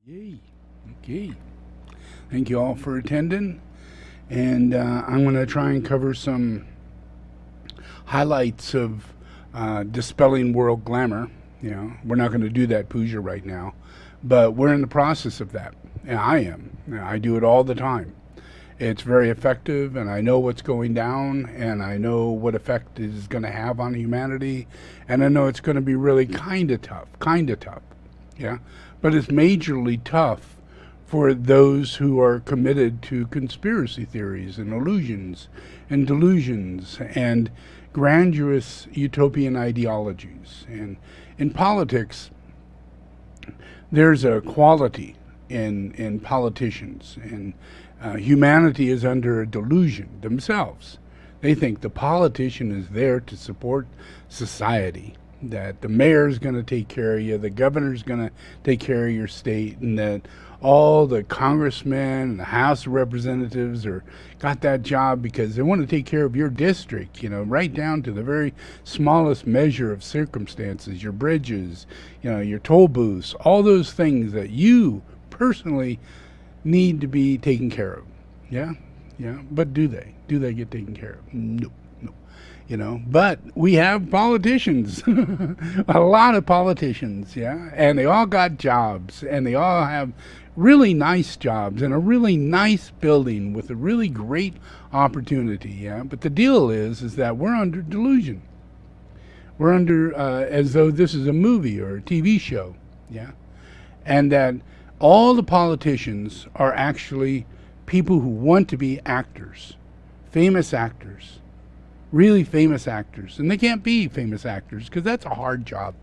Yay. Okay. Thank you all for attending. And I'm going to try and cover some highlights of dispelling world glamour. We're not going to do that puja right now, but we're in the process of that. And I am. I do it all the time. It's very effective, and I know what's going down, and I know what effect it is going to have on humanity, and I know it's going to be really kind of tough, yeah? But it's majorly tough for those who are committed to conspiracy theories and illusions and delusions and grandiose utopian ideologies. And in politics, there's a quality in politicians, and humanity is under a delusion themselves. They think the politician is there to support society, that the mayor's going to take care of you, the governor's going to take care of your state, and that all the congressmen and the House of Representatives got that job because they want to take care of your district, right down to the very smallest measure of circumstances, your bridges, your toll booths, all those things that you personally need to be taken care of. Yeah. But do they? Do they get taken care of? No. But we have politicians, a lot of politicians, yeah, and they all got jobs, and they all have really nice jobs in a really nice building with a really great opportunity, yeah. But the deal is that we're under delusion. We're under as though this is a movie or a TV show, yeah, and that all the politicians are actually people who want to be actors, famous actors, really famous actors. And they can't be famous actors because that's a hard job.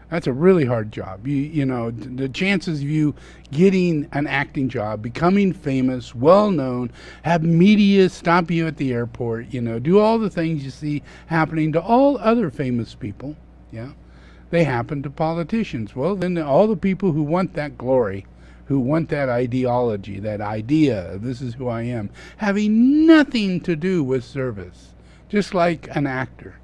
That's a really hard job. The chances of you getting an acting job, becoming famous, well-known, have media stop you at the airport, do all the things you see happening to all other famous people, yeah, they happen to politicians. Well, then all the people who want that glory, who want that ideology, that idea, this is who I am, having nothing to do with service. Just like an actor.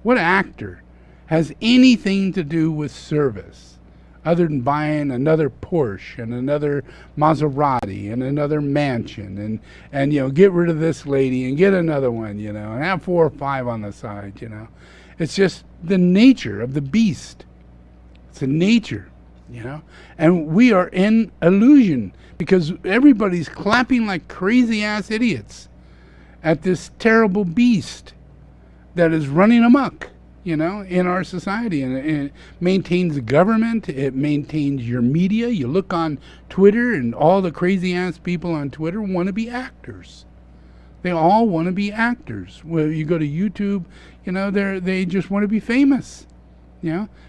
What actor has anything to do with service other than buying another Porsche and another Maserati and another mansion and get rid of this lady and get another one, and have 4 or 5 on the side, It's just the nature of the beast. It's the nature, And we are in illusion because everybody's clapping like crazy ass idiots at this terrible beast that is running amok, in our society. And it maintains the government. It maintains your media. You look on Twitter, and all the crazy ass people on Twitter want to be actors. They all want to be actors. Well, you go to YouTube, they just want to be famous.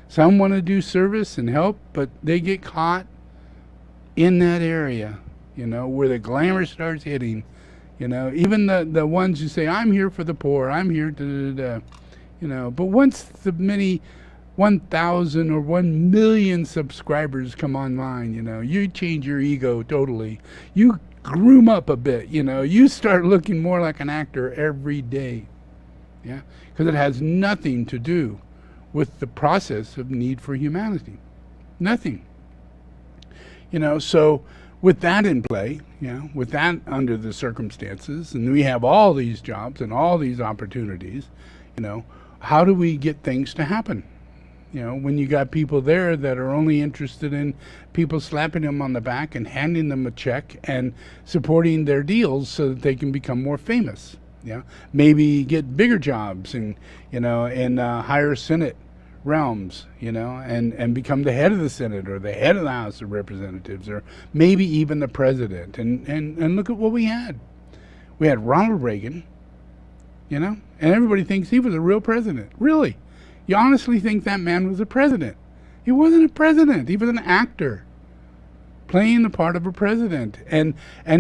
Some want to do service and help, but they get caught in that area, where the glamour starts hitting. Even the ones who say, I'm here for the poor, I'm here to, but once the many 1,000 or 1 million subscribers come online, you change your ego totally. You groom up a bit, you start looking more like an actor every day, yeah, because it has nothing to do with the process of need for humanity. Nothing. So with that in play, with that under the circumstances, and we have all these jobs and all these opportunities, how do we get things to happen? When you got people there that are only interested in people slapping them on the back and handing them a check and supporting their deals so that they can become more famous. Yeah, maybe get bigger jobs in higher Senate realms, and become the head of the Senate or the head of the House of Representatives, or maybe even the president. And look at what we had. We had Ronald Reagan, and everybody thinks he was a real president. Really? You honestly think that man was a president? He wasn't a president. He was an actor playing the part of a president. And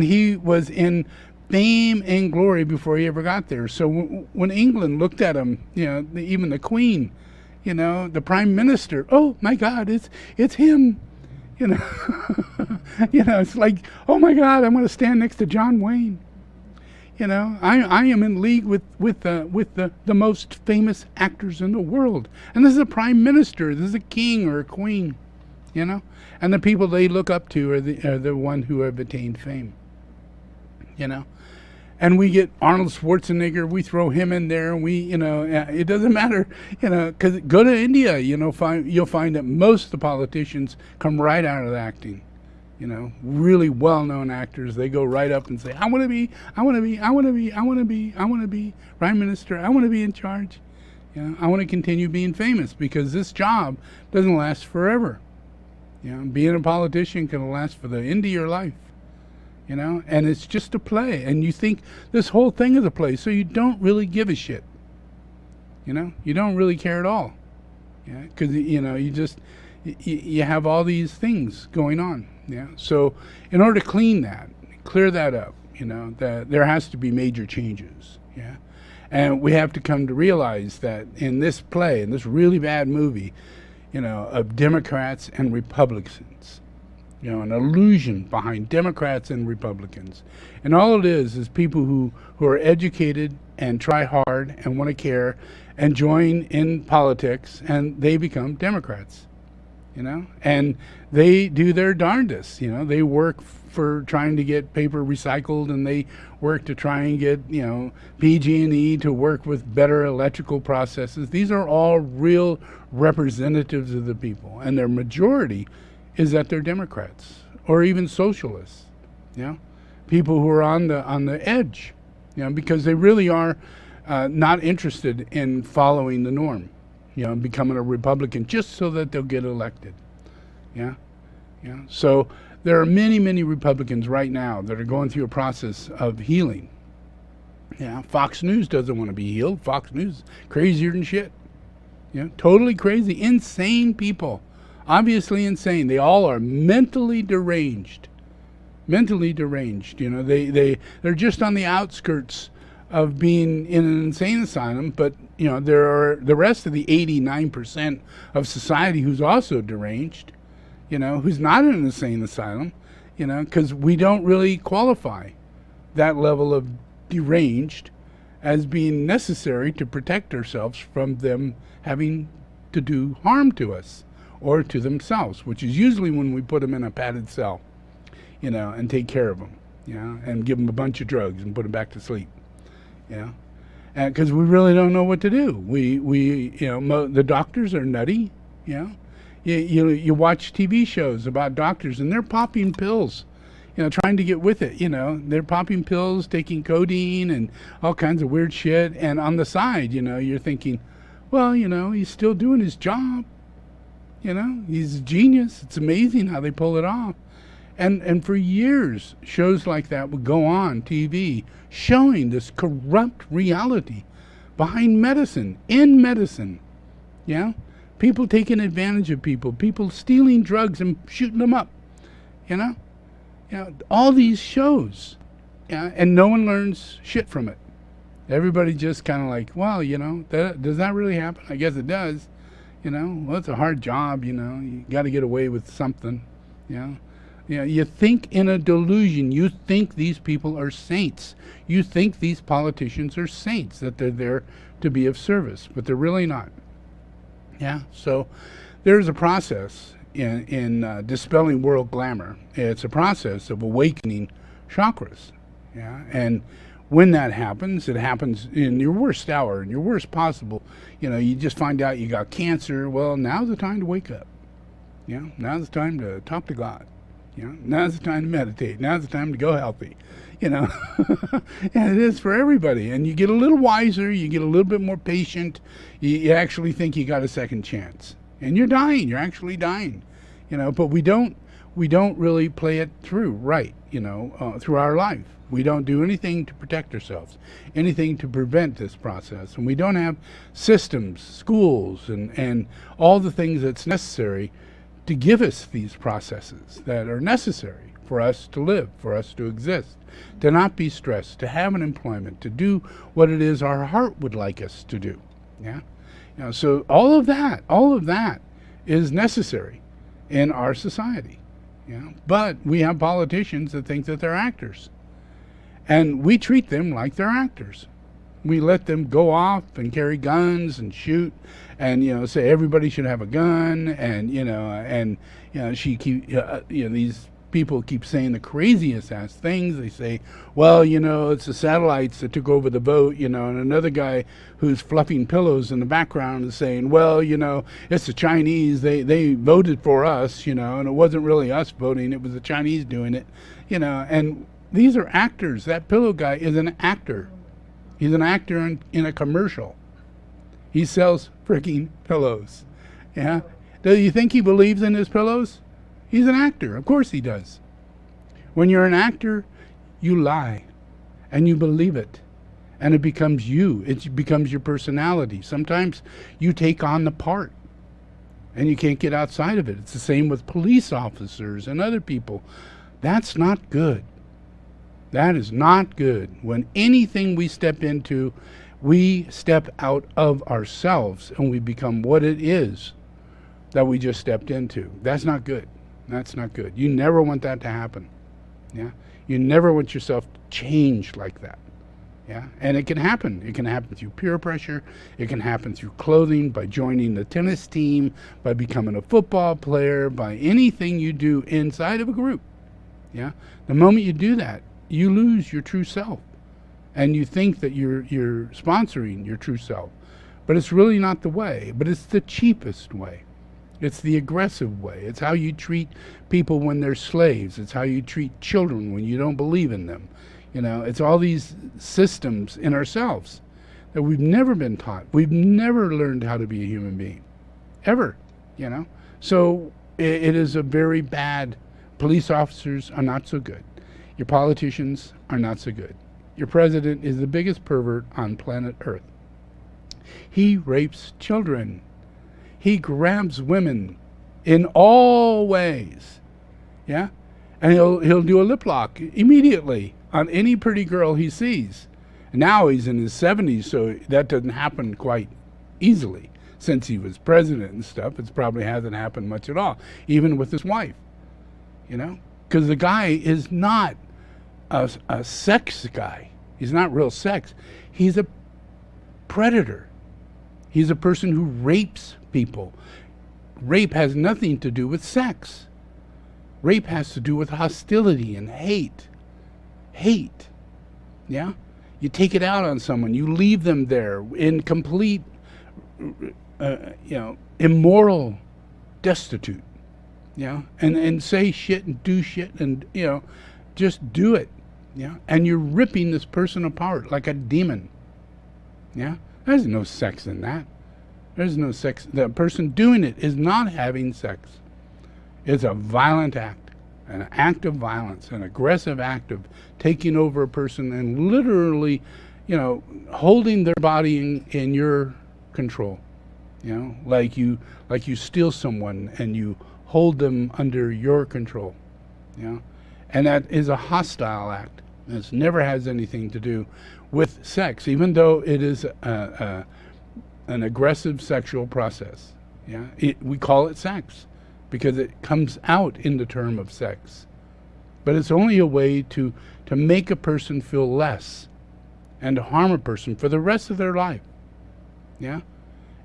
he was in fame and glory before he ever got there. So when England looked at him, even the Queen, the Prime Minister, oh my God, it's him. It's like, oh my God, I'm going to stand next to John Wayne. I am in league with the most famous actors in the world, and this is a prime minister, this is a king or a queen. you know? And the people they look up to are the one who have attained fame, you know? And we get Arnold Schwarzenegger, we throw him in there, it doesn't matter, because go to India, you'll find that most of the politicians come right out of acting. Really well-known actors, they go right up and say, I want to be Prime Minister, I want to be in charge. I want to continue being famous because this job doesn't last forever. Being a politician can last for the end of your life. And it's just a play, and you think this whole thing is a play, so you don't really give a shit. You don't really care at all. Because you have all these things going on. So in order to clear that up, that there has to be major changes. And we have to come to realize that in this play, in this really bad movie, of Democrats and Republicans, an illusion behind Democrats and Republicans. And all it is people who are educated and try hard and want to care and join in politics, and they become Democrats, and they do their darndest. They work for trying to get paper recycled, and they work to try and get, PG&E to work with better electrical processes. These are all real representatives of the people, and their majority is that they're Democrats or even socialists, people who are on the edge, because they really are not interested in following the norm, becoming a Republican just so that they'll get elected. So there are many, many Republicans right now that are going through a process of healing. Fox News doesn't want to be healed. Fox News is crazier than shit. Totally crazy, insane people. Obviously insane. They all are mentally deranged. They're just on the outskirts of being in an insane asylum, but there are the rest of the 89% of society who's also deranged, who's not in an insane asylum, because we don't really qualify that level of deranged as being necessary to protect ourselves from them having to do harm to us or to themselves, which is usually when we put them in a padded cell, and take care of them, and give them a bunch of drugs and put them back to sleep, because we really don't know what to do. The doctors are nutty, You watch TV shows about doctors, and they're popping pills, trying to get with it, They're popping pills, taking codeine and all kinds of weird shit, and on the side, you're thinking, well, he's still doing his job. He's a genius. It's amazing how they pull it off. And for years, shows like that would go on TV showing this corrupt reality behind medicine, in medicine. People taking advantage of people stealing drugs and shooting them up. All these shows. And no one learns shit from it. Everybody just kind of like, well, does that really happen? I guess it does. Well, it's a hard job, you got to get away with something, you think in a delusion. You think these people are saints. You think these politicians are saints, that they're there to be of service, but they're really not. So there's a process in Dispelling World Glamour. It's a process of awakening chakras, and when that happens, it happens in your worst hour, in your worst possible. You just find out you got cancer. Well, now's the time to wake up. Now's the time to talk to God. Now's the time to meditate. Now's the time to go healthy. And it is for everybody. And you get a little wiser. You get a little bit more patient. You actually think you got a second chance. And you're dying. You're actually dying. But we don't really play it through right. Through our life. We don't do anything to protect ourselves, anything to prevent this process. And we don't have systems, schools, and all the things that's necessary to give us these processes that are necessary for us to live, for us to exist, to not be stressed, to have an employment, to do what it is our heart would like us to do. So all of that is necessary in our society. But we have politicians that think that they're actors. And we treat them like they're actors. We let them go off and carry guns and shoot, and say everybody should have a gun, and these people keep saying the craziest ass things. They say, well, it's the satellites that took over the vote, and another guy who's fluffing pillows in the background is saying, well, it's the Chinese, they voted for us, and it wasn't really us voting, it was the Chinese doing it, and these are actors. That pillow guy is an actor. He's an actor in a commercial. He sells freaking pillows. Yeah? Do you think he believes in his pillows? He's an actor. Of course he does. When you're an actor, you lie. And you believe it. And it becomes you. It becomes your personality. Sometimes you take on the part. And you can't get outside of it. It's the same with police officers and other people. That's not good. That is not good. When anything we step into, we step out of ourselves and we become what it is that we just stepped into. That's not good. That's not good. You never want that to happen. Yeah? You never want yourself to change like that. Yeah? And it can happen. It can happen through peer pressure. It can happen through clothing, by joining the tennis team, by becoming a football player, by anything you do inside of a group. Yeah? The moment you do that, you lose your true self. And you think that you're sponsoring your true self. But it's really not the way. But it's the cheapest way. It's the aggressive way. It's how you treat people when they're slaves. It's how you treat children when you don't believe in them. It's all these systems in ourselves that we've never been taught. We've never learned how to be a human being. Ever. So it is a very bad. Police officers are not so good. Your politicians are not so good. Your president is the biggest pervert on planet Earth. He rapes children. He grabs women in all ways. Yeah? And he'll do a lip lock immediately on any pretty girl he sees. And now he's in his 70s, so that doesn't happen quite easily. Since he was president and stuff, it probably hasn't happened much at all, even with his wife. Because the guy is not a sex guy. He's not real sex. He's a predator. He's a person who rapes people. Rape has nothing to do with sex. Rape has to do with hostility and hate. Hate. Yeah? You take it out on someone. You leave them there in complete, immoral destitute. Yeah? And say shit and do shit and, just do it. Yeah? And you're ripping this person apart like a demon. Yeah? There's no sex in that. There's no sex. The person doing it is not having sex. It's a violent act, an act of violence, an aggressive act of taking over a person and literally, holding their body in your control. Like you steal someone and you hold them under your control. And that is a hostile act. This never has anything to do with sex, even though it is an aggressive sexual process. Yeah, we call it sex because it comes out in the term of sex. But it's only a way to make a person feel less and to harm a person for the rest of their life. Yeah,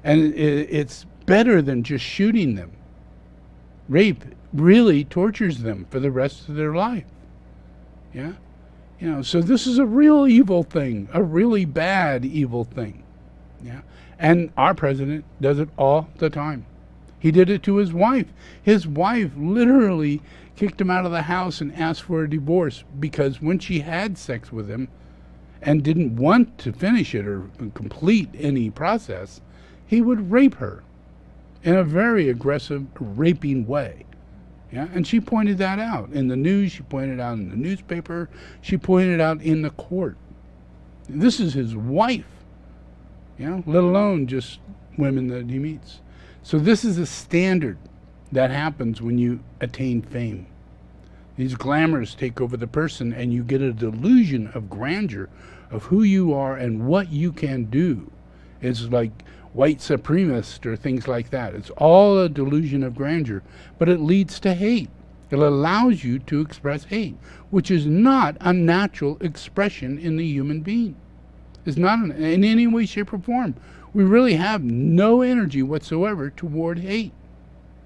and it's better than just shooting them. Rape really tortures them for the rest of their life. Yeah. So this is a real evil thing, a really bad evil thing. Yeah. And our president does it all the time. He did it to his wife. His wife literally kicked him out of the house and asked for a divorce because when she had sex with him and didn't want to finish it or complete any process, he would rape her in a very aggressive, raping way. Yeah, and she pointed that out in the news. She pointed out in the newspaper. She pointed out in the court. This is his wife, let alone just women that he meets. So this is a standard that happens when you attain fame. These glamours take over the person and you get a delusion of grandeur of who you are and what you can do. It's like white supremacist or things like that. It's all a delusion of grandeur, but it leads to hate. It allows you to express hate, which is not a natural expression in the human being. It's not in any way, shape, or form. We really have no energy whatsoever toward hate.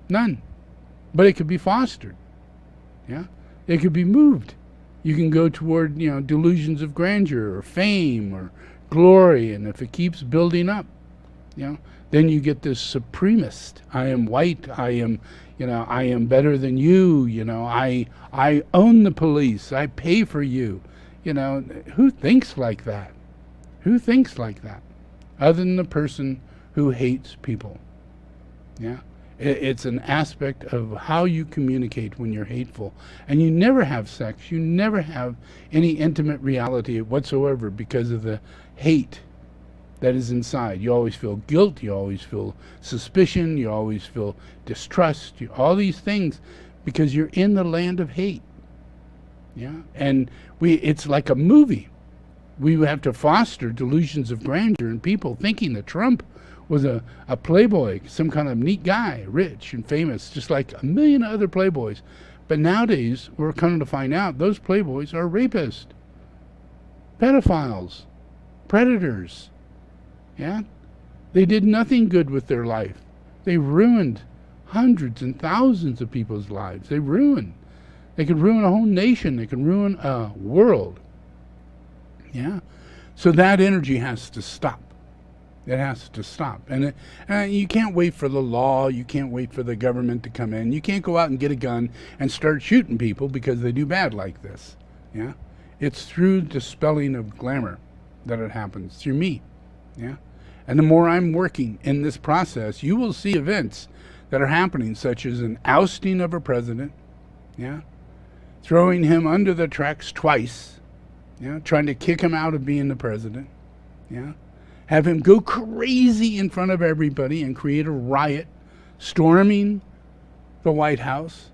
None. But it could be fostered. Yeah? It could be moved. You can go toward, delusions of grandeur or fame or glory, and if it keeps building up, then you get this supremacist. I am white. I am better than you. I own the police. I pay for you. Who thinks like that? Who thinks like that? Other than the person who hates people. Yeah? It's an aspect of how you communicate when you're hateful. And you never have sex. You never have any intimate reality whatsoever because of the hate that is inside. You always feel guilt. You always feel suspicion. You always feel distrust. All these things because you're in the land of hate. Yeah? And it's like a movie. We have to foster delusions of grandeur in people thinking that Trump was a playboy, some kind of neat guy, rich and famous, just like a million other playboys. But nowadays, we're coming to find out those playboys are rapists, pedophiles, predators. Yeah? They did nothing good with their life. They ruined hundreds and thousands of people's lives. They ruined. They could ruin a whole nation. They could ruin a world. Yeah? So that energy has to stop. It has to stop. And you can't wait for the law. You can't wait for the government to come in. You can't go out and get a gun and start shooting people because they do bad like this. Yeah? It's through dispelling of glamour that it happens, through me. Yeah? And the more I'm working in this process, you will see events that are happening, such as an ousting of a president, yeah, throwing him under the tracks twice, yeah, trying to kick him out of being the president, yeah, have him go crazy in front of everybody and create a riot, storming the White House,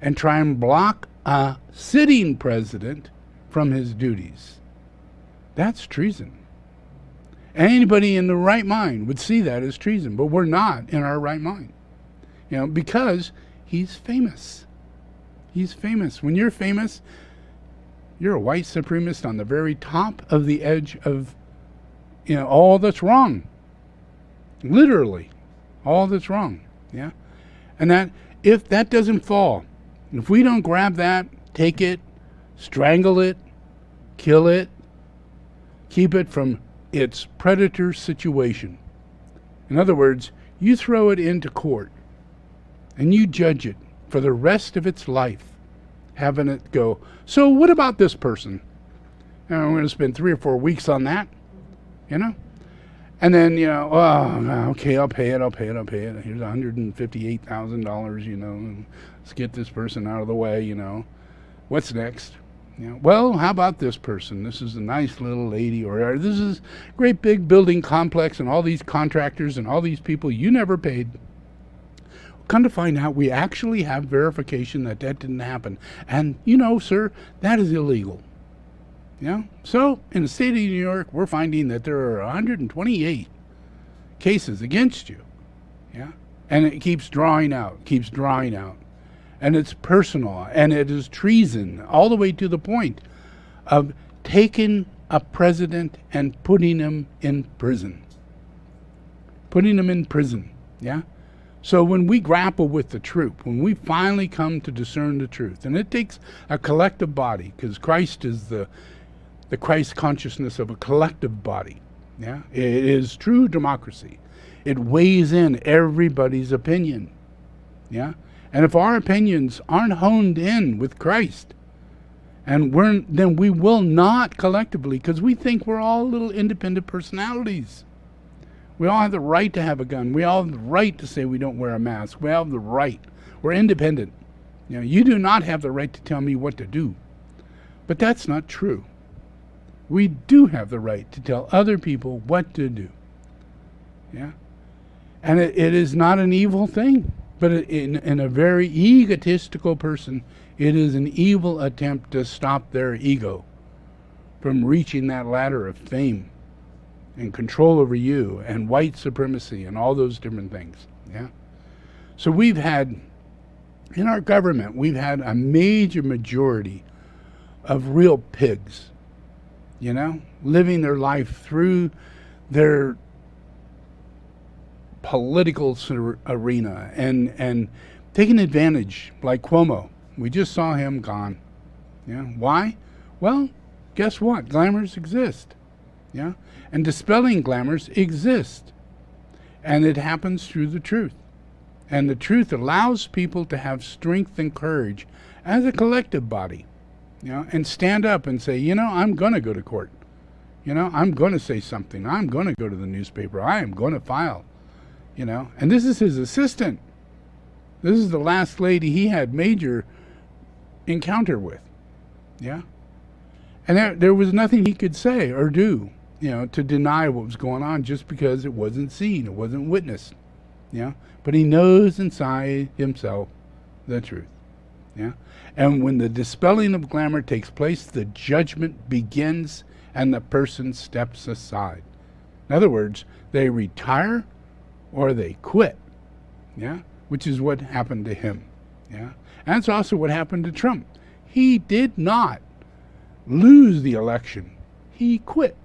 and try and block a sitting president from his duties. That's treason. Anybody in the right mind would see that as treason, but we're not in our right mind. Because he's famous. He's famous. When you're famous, you're a white supremacist on the very top of the edge of all that's wrong. Literally, all that's wrong. Yeah? And that, if that doesn't fall, if we don't grab that, take it, strangle it, kill it, keep it from its predator situation. In other words, you throw it into court and you judge it for the rest of its life, having it go, so what about this person? And I'm going to spend 3 or 4 weeks on that. And then, okay, I'll pay it. Here's $158,000, let's get this person out of the way, What's next? Well, how about this person? This is a nice little lady, or this is a great big building complex and all these contractors and all these people you never paid. Come to find out, we actually have verification that didn't happen. And, sir, that is illegal. So in the state of New York, we're finding that there are 128 cases against you. Yeah. And it keeps drawing out. And it's personal, and it is treason, all the way to the point of taking a president and putting him in prison. Yeah. So when we grapple with the truth, when we finally come to discern the truth, and it takes a collective body, because Christ is the Christ consciousness of a collective body. Yeah, it is true democracy. It weighs in everybody's opinion. Yeah, and if our opinions aren't honed in with Christ, and then we will not collectively, because we think we're all little independent personalities. We all have the right to have a gun. We all have the right to say we don't wear a mask. We all have the right. We're independent. You do not have the right to tell me what to do. But that's not true. We do have the right to tell other people what to do. Yeah? And it is not an evil thing. But in a very egotistical person, it is an evil attempt to stop their ego from reaching that ladder of fame and control over you and white supremacy and all those different things. Yeah. So we've had, in our government, we've had a major majority of real pigs. living their life through their political arena and taking advantage, like Cuomo. We just saw him gone. Yeah. Why? Well, guess what? Glamours exist. Yeah. And dispelling glamours exist. And it happens through the truth. And the truth allows people to have strength and courage as a collective body, and stand up and say, I'm going to go to court. I'm going to say something. I'm going to go to the newspaper. I am going to file, And this is his assistant. This is the last lady he had major encounter with. Yeah. And there was nothing he could say or do, to deny what was going on just because it wasn't seen, it wasn't witnessed. Yeah. But he knows inside himself the truth. Yeah. And when the dispelling of glamour takes place, the judgment begins and the person steps aside. In other words, they retire or they quit. Yeah. Which is what happened to him. Yeah. And that's also what happened to Trump. He did not lose the election. He quit.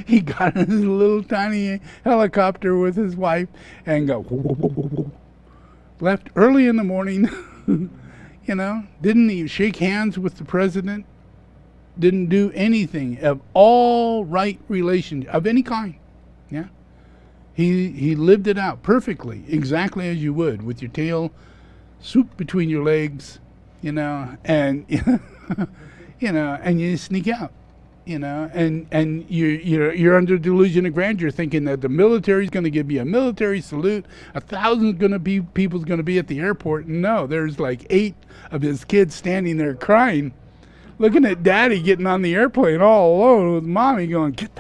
He got in his little tiny helicopter with his wife and left early in the morning. Didn't even shake hands with the president, didn't do anything of all right relation of any kind. Yeah. He lived it out perfectly, exactly as you would, with your tail swooped between your legs, and and you sneak out. And you're under delusion of grandeur, thinking that the military's going to give you a military salute, 1,000 people's going to be at the airport. No, there's like 8 of his kids standing there crying, looking at daddy getting on the airplane all alone with mommy going, get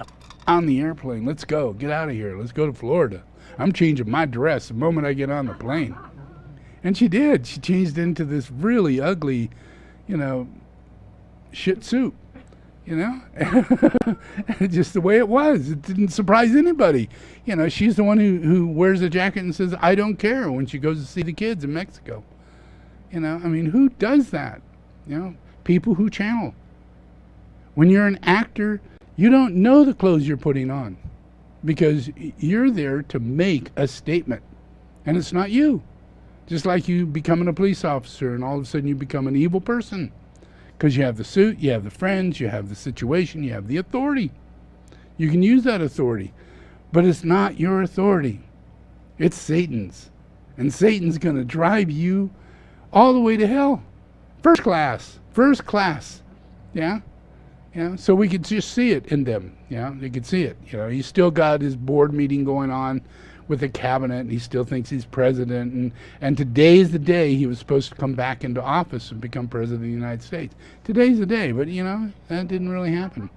on the airplane, let's go, get out of here, let's go to Florida. I'm changing my dress the moment I get on the plane. And she did. She changed into this really ugly, shit suit. Just the way it was. It didn't surprise anybody. She's the one who wears a jacket and says, I don't care, when she goes to see the kids in Mexico. Who does that? People who channel. When you're an actor, you don't know the clothes you're putting on because you're there to make a statement. And it's not you. Just like you becoming a police officer and all of a sudden you become an evil person. Because you have the suit, you have the friends, you have the situation, you have the authority. You can use that authority. But it's not your authority. It's Satan's. And Satan's going to drive you all the way to hell. First class. Yeah? Yeah. So we could just see it in them. Yeah? They could see it. He's still got his board meeting going on with the cabinet, and he still thinks he's president. And today's the day he was supposed to come back into office and become president of the United States. Today's the day, but that didn't really happen.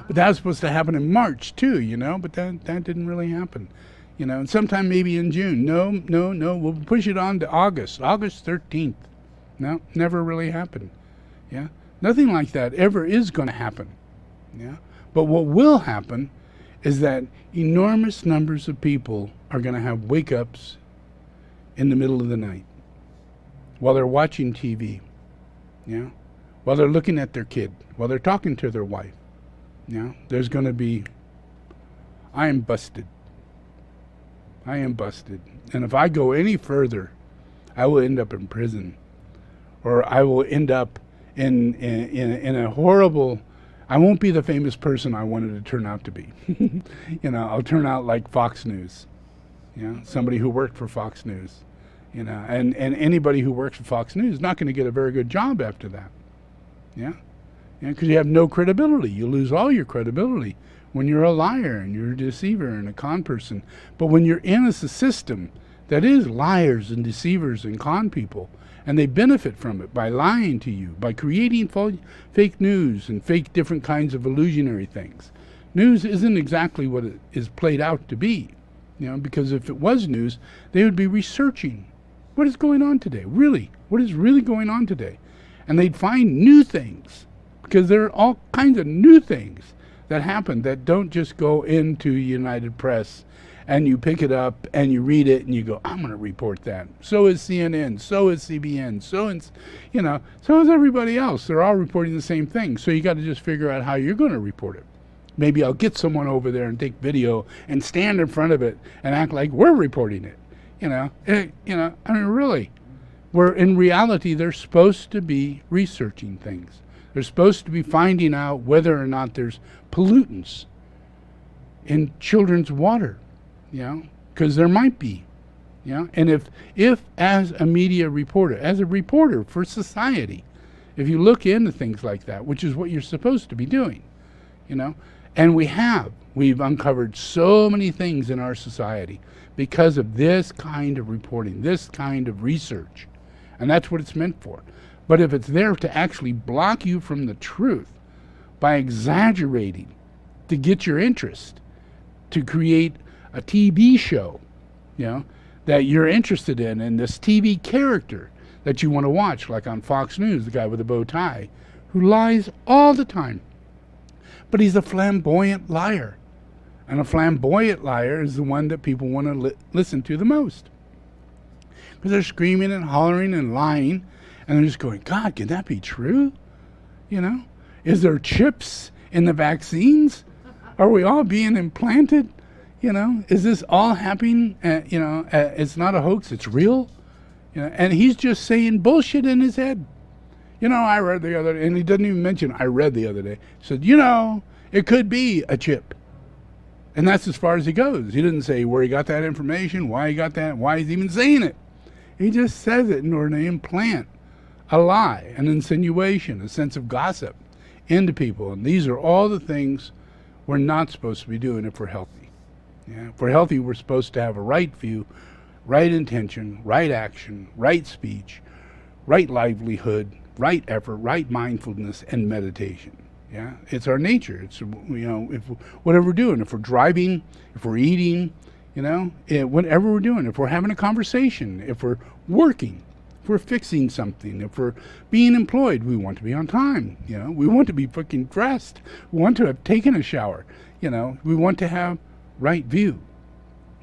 But that was supposed to happen in March too, but that didn't really happen. And sometime maybe in June. No, we'll push it on to August 13th. No, never really happened. Yeah. Nothing like that ever is going to happen. Yeah. But what will happen is that enormous numbers of people are going to have wake-ups in the middle of the night while they're watching TV, while they're looking at their kid, while they're talking to their wife. There's going to be, I am busted. And if I go any further, I will end up in prison, or I will end up in a horrible, I won't be the famous person I wanted to turn out to be. I'll turn out like Fox News, somebody who worked for Fox News, and anybody who works for Fox News is not going to get a very good job after that. Because you have no credibility. You lose all your credibility when you're a liar and you're a deceiver and a con person. But when you're in a system that is liars and deceivers and con people, and they benefit from it by lying to you, by creating fake news and fake different kinds of illusionary things. News isn't exactly what it is played out to be, because if it was news, they would be researching what is going on today, really, what is really going on today. And they'd find new things, because there are all kinds of new things that happen that don't just go into United Press and you pick it up and you read it and you go, I'm going to report that. So is CNN, so is CBN, so is everybody else. They're all reporting the same thing. So you got to just figure out how you're going to report it. Maybe I'll get someone over there and take video and stand in front of it and act like we're reporting it. I mean, really, in reality, they're supposed to be researching things. They're supposed to be finding out whether or not there's pollutants in children's water, because there might be, And if as a media reporter, as a reporter for society, if you look into things like that, which is what you're supposed to be doing, and we've uncovered so many things in our society because of this kind of reporting, this kind of research, and that's what it's meant for. But if it's there to actually block you from the truth by exaggerating to get your interest, to create a TV show, that you're interested in, and this TV character that you want to watch, like on Fox News, the guy with the bow tie, who lies all the time. But he's a flamboyant liar. And a flamboyant liar is the one that people want to listen to the most. Because they're screaming and hollering and lying, and they're just going, God, can that be true? Is there chips in the vaccines? Are we all being implanted? Is this all happening? It's not a hoax, it's real. And he's just saying bullshit in his head. I read the other day, and he doesn't even mention I read the other day. He said, it could be a chip. And that's as far as he goes. He didn't say where he got that information, why he got that, why he's even saying it. He just says it in order to implant a lie, an insinuation, a sense of gossip into people. And these are all the things we're not supposed to be doing if we're healthy. If we're healthy, we're supposed to have a right view, right intention, right action, right speech, right livelihood, right effort, right mindfulness, and meditation. It's our nature. It's if whatever we're doing, if we're driving, if we're eating, whatever we're doing, if we're having a conversation, if we're working, if we're fixing something, if we're being employed, we want to be on time. We want to be fucking dressed. We want to have taken a shower. We want to have right view.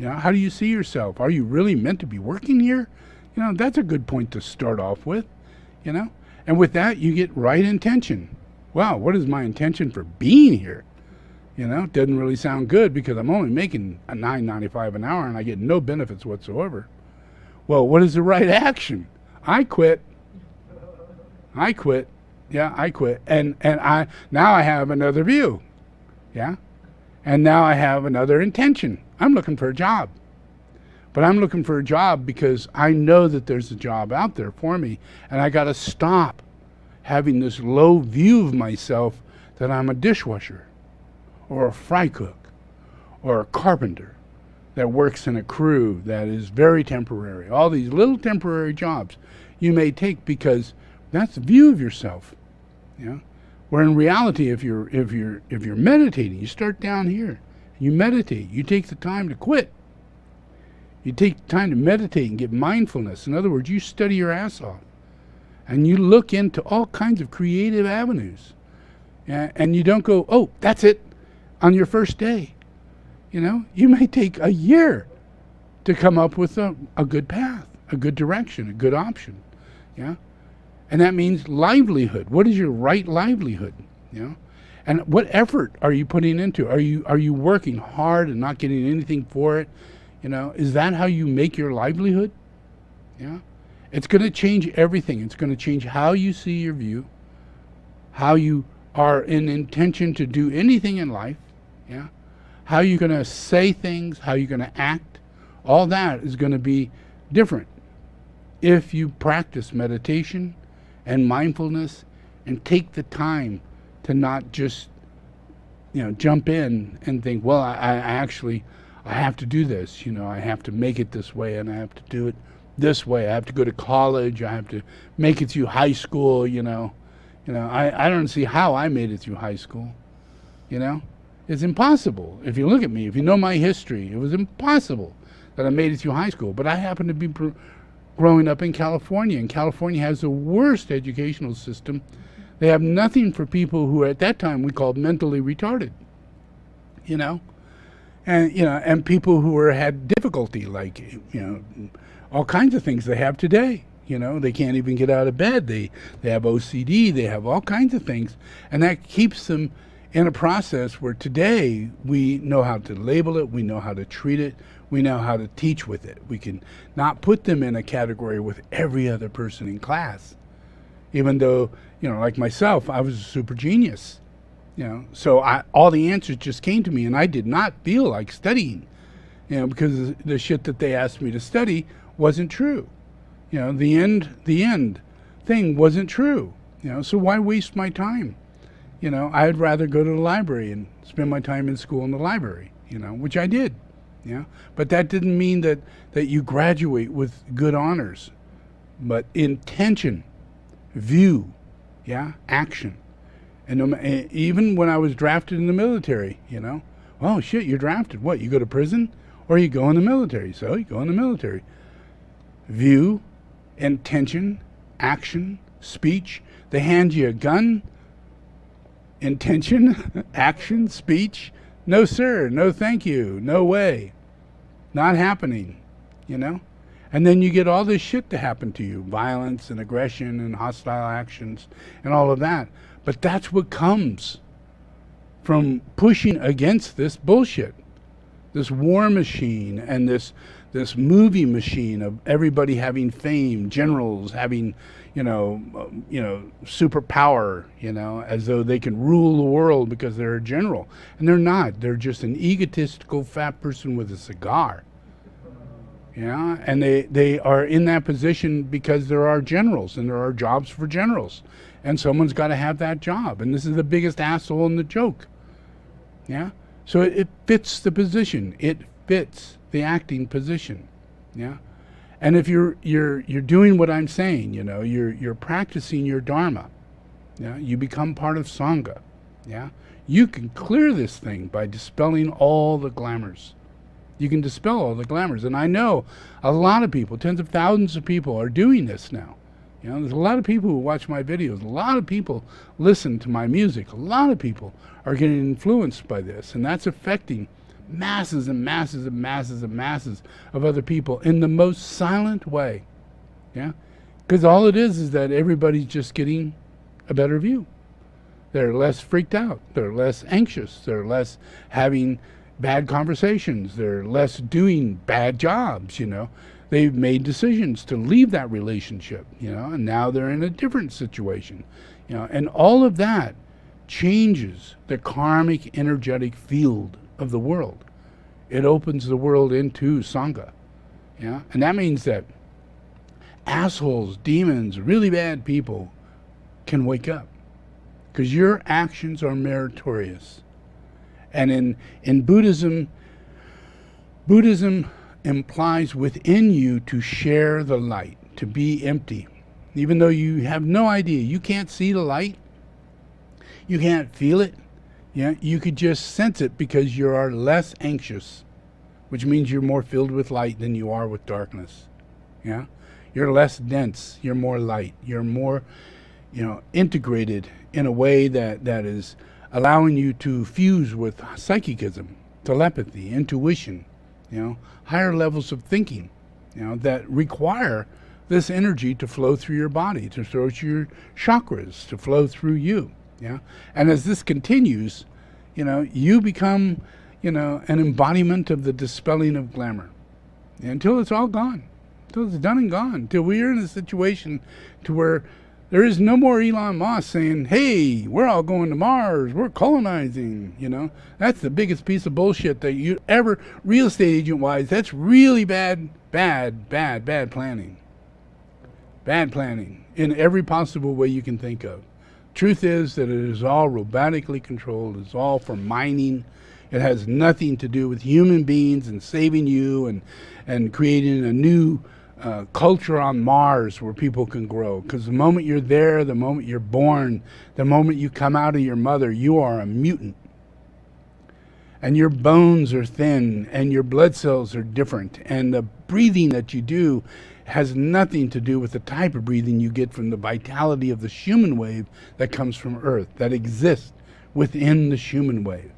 How do you see yourself? Are you really meant to be working here? That's a good point to start off with. And with that, you get right intention. Wow, what is my intention for being here? It doesn't really sound good because I'm only making a $9.95 an hour and I get no benefits whatsoever. Well, what is the right action? I quit. I quit. And I have another view. And now I have another intention. I'm looking for a job. But I'm looking for a job because I know that there's a job out there for me, and I got to stop having this low view of myself that I'm a dishwasher or a fry cook or a carpenter that works in a crew that is very temporary. All these little temporary jobs you may take because that's the view of yourself. Where in reality, if you're meditating, you start down here. You meditate. You take the time to quit. You take the time to meditate and get mindfulness. In other words, you study your ass off. And you look into all kinds of creative avenues. And you don't go, oh, that's it, on your first day. You may take a year to come up with a good path, a good direction, a good option. And that means livelihood. What is your right livelihood? And what effort are you putting into? Are you working hard and not getting anything for it? Is that how you make your livelihood? It's going to change everything. It's going to change how you see your view, how you are in intention to do anything in life, how you're going to say things, how you're going to act. All that is going to be different if you practice meditation and mindfulness and take the time to not just jump in and think, well, I have to do this, I have to make it this way and I have to do it this way. I have to go to college. I have to make it through high school, I don't see how I made it through high school, It's impossible. If you look at me, if you know my history, it was impossible that I made it through high school. But I happened to be growing up in California, and California has the worst educational system. They have nothing for people who at that time we called mentally retarded, And, and people who had difficulty, like, all kinds of things they have today. They can't even get out of bed. They have OCD. They have all kinds of things. And that keeps them in a process where today we know how to label it. We know how to treat it. We know how to teach with it. We can not put them in a category with every other person in class. Even though, like myself, I was a super genius. So all the answers just came to me, and I did not feel like studying, because the shit that they asked me to study wasn't true. The end thing wasn't true. So why waste my time? I'd rather go to the library and spend my time in school in the library, which I did. But that didn't mean that you graduate with good honors, but intention, view, action. And even when I was drafted in the military, oh shit, you're drafted. What, you go to prison or you go in the military? So you go in the military. View, intention, action, speech. They hand you a gun. Intention, action, speech. No sir, no thank you, no way. Not happening, And then you get all this shit to happen to you. Violence and aggression and hostile actions and all of that. But that's what comes from pushing against this bullshit. This war machine and this movie machine of everybody having fame, generals having, superpower, as though they can rule the world because they're a general. And they're not. They're just an egotistical fat person with a cigar. And they are in that position because there are generals and there are jobs for generals. And someone's got to have that job. And this is the biggest asshole in the joke. So it fits the position. It fits the acting position. And if you're doing what I'm saying, you're practicing your dharma. You become part of Sangha. You can clear this thing by dispelling all the glamours. You can dispel all the glamours. And I know a lot of people, tens of thousands of people are doing this now. There's a lot of people who watch my videos. A lot of people listen to my music. A lot of people are getting influenced by this. And that's affecting masses and masses and masses and masses of other people in the most silent way. Because all it is that everybody's just getting a better view. They're less freaked out. They're less anxious. They're less having bad conversations. They're less doing bad jobs, They've made decisions to leave that relationship, and now they're in a different situation, and all of that changes the karmic energetic field of the world. It opens the world into Sangha, and that means that assholes, demons, really bad people can wake up because your actions are meritorious. And in Buddhism implies within you to share the light, to be empty. Even though you have no idea, you can't see the light, you can't feel it, you could just sense it because you are less anxious, which means you're more filled with light than you are with darkness. You're less dense, you're more light, you're more, integrated in a way that is allowing you to fuse with psychicism, telepathy, intuition, higher levels of thinking, that require this energy to flow through your body, to flow through your chakras, to flow through you. And as this continues, you become, an embodiment of the dispelling of glamour until it's all gone, until it's done and gone, until we're in a situation to where there is no more Elon Musk saying, hey, we're all going to Mars, we're colonizing, That's the biggest piece of bullshit that you ever, real estate agent-wise, that's really bad planning. Bad planning in every possible way you can think of. Truth is that it is all robotically controlled. It's all for mining. It has nothing to do with human beings and saving you and creating a new culture on Mars where people can grow. Because the moment you're there, the moment you're born, the moment you come out of your mother, you are a mutant. And your bones are thin and your blood cells are different. And the breathing that you do has nothing to do with the type of breathing you get from the vitality of the Schumann wave that comes from Earth, that exists within the Schumann wave.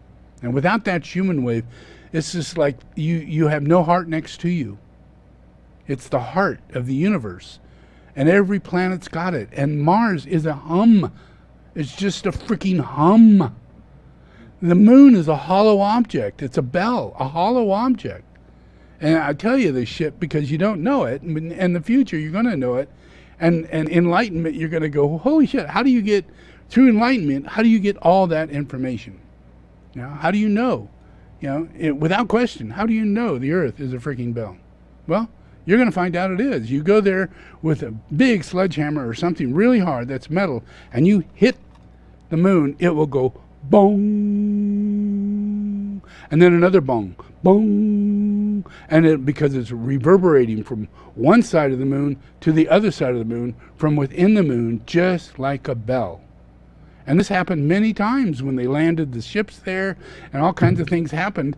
And without that Schumann wave, It's just like you have no heart next to you. It's the heart of the universe. And every planet's got it. And Mars is a hum. It's just a freaking hum. The moon is a hollow object. It's a bell, a hollow object. And I tell you this shit because you don't know it. And in the future, you're going to know it. And enlightenment, you're going to go, holy shit, how do you get, through enlightenment, how do you get all that information? You know, how do you know? You know, without question, how do you know the earth is a freaking bell? Well, you're going to find out it is. You go there with a big sledgehammer or something really hard that's metal, and you hit the moon, it will go bong, and then another bong, bong, and because it's reverberating from one side of the moon to the other side of the moon, from within the moon, just like a bell. And this happened many times when they landed the ships there, and all kinds of things happened.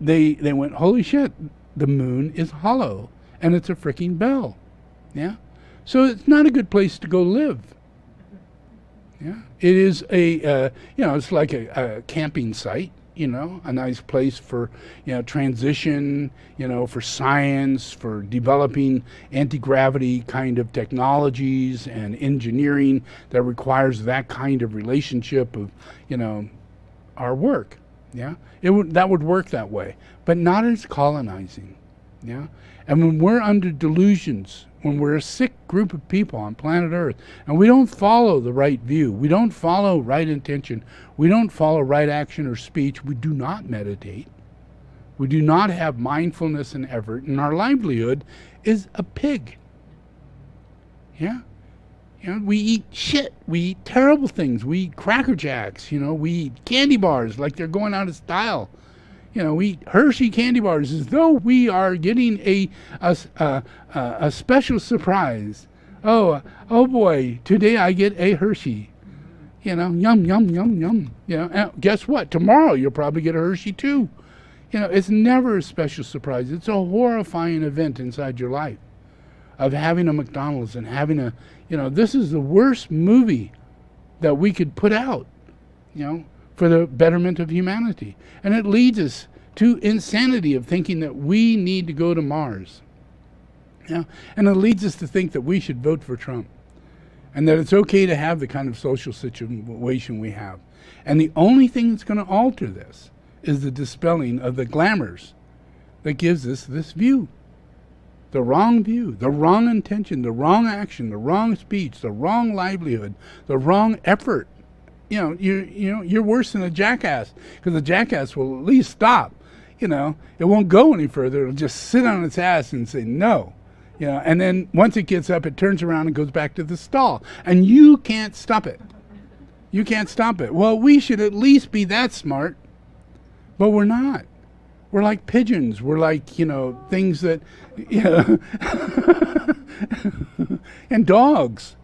They went, holy shit, the moon is hollow, and it's a freaking bell. Yeah, so it's not a good place to go live. Yeah, it is a it's like a camping site. You know, a nice place for transition. For science, for developing anti-gravity kind of technologies and engineering that requires that kind of relationship of our work. Yeah, that would work that way, but not as colonizing. Yeah, and when we're under delusions, when we're a sick group of people on planet Earth, and we don't follow the right view, we don't follow right intention, we don't follow right action or speech, we do not meditate, we do not have mindfulness and effort, and our livelihood is a pig. Yeah. We eat shit. We eat terrible things. We eat Cracker Jacks. We eat candy bars like they're going out of style. We eat Hershey candy bars as though we are getting a special surprise. Oh boy, today I get a Hershey. Yum, yum, yum, yum. And guess what? Tomorrow you'll probably get a Hershey too. It's never a special surprise. It's a horrifying event inside your life of having a McDonald's and having this is the worst movie that we could put out, for the betterment of humanity. And it leads us to insanity of thinking that we need to go to Mars. And it leads us to think that we should vote for Trump and that it's okay to have the kind of social situation we have. And the only thing that's going to alter this is the dispelling of the glamours that gives us this view. The wrong view, the wrong intention, the wrong action, the wrong speech, the wrong livelihood, the wrong effort. You're worse than a jackass, because a jackass will at least stop. It won't go any further. It'll just sit on its ass and say no. And then once it gets up, it turns around and goes back to the stall. And you can't stop it. You can't stop it. Well, we should at least be that smart, but we're not. We're like pigeons. We're like, things that, and dogs,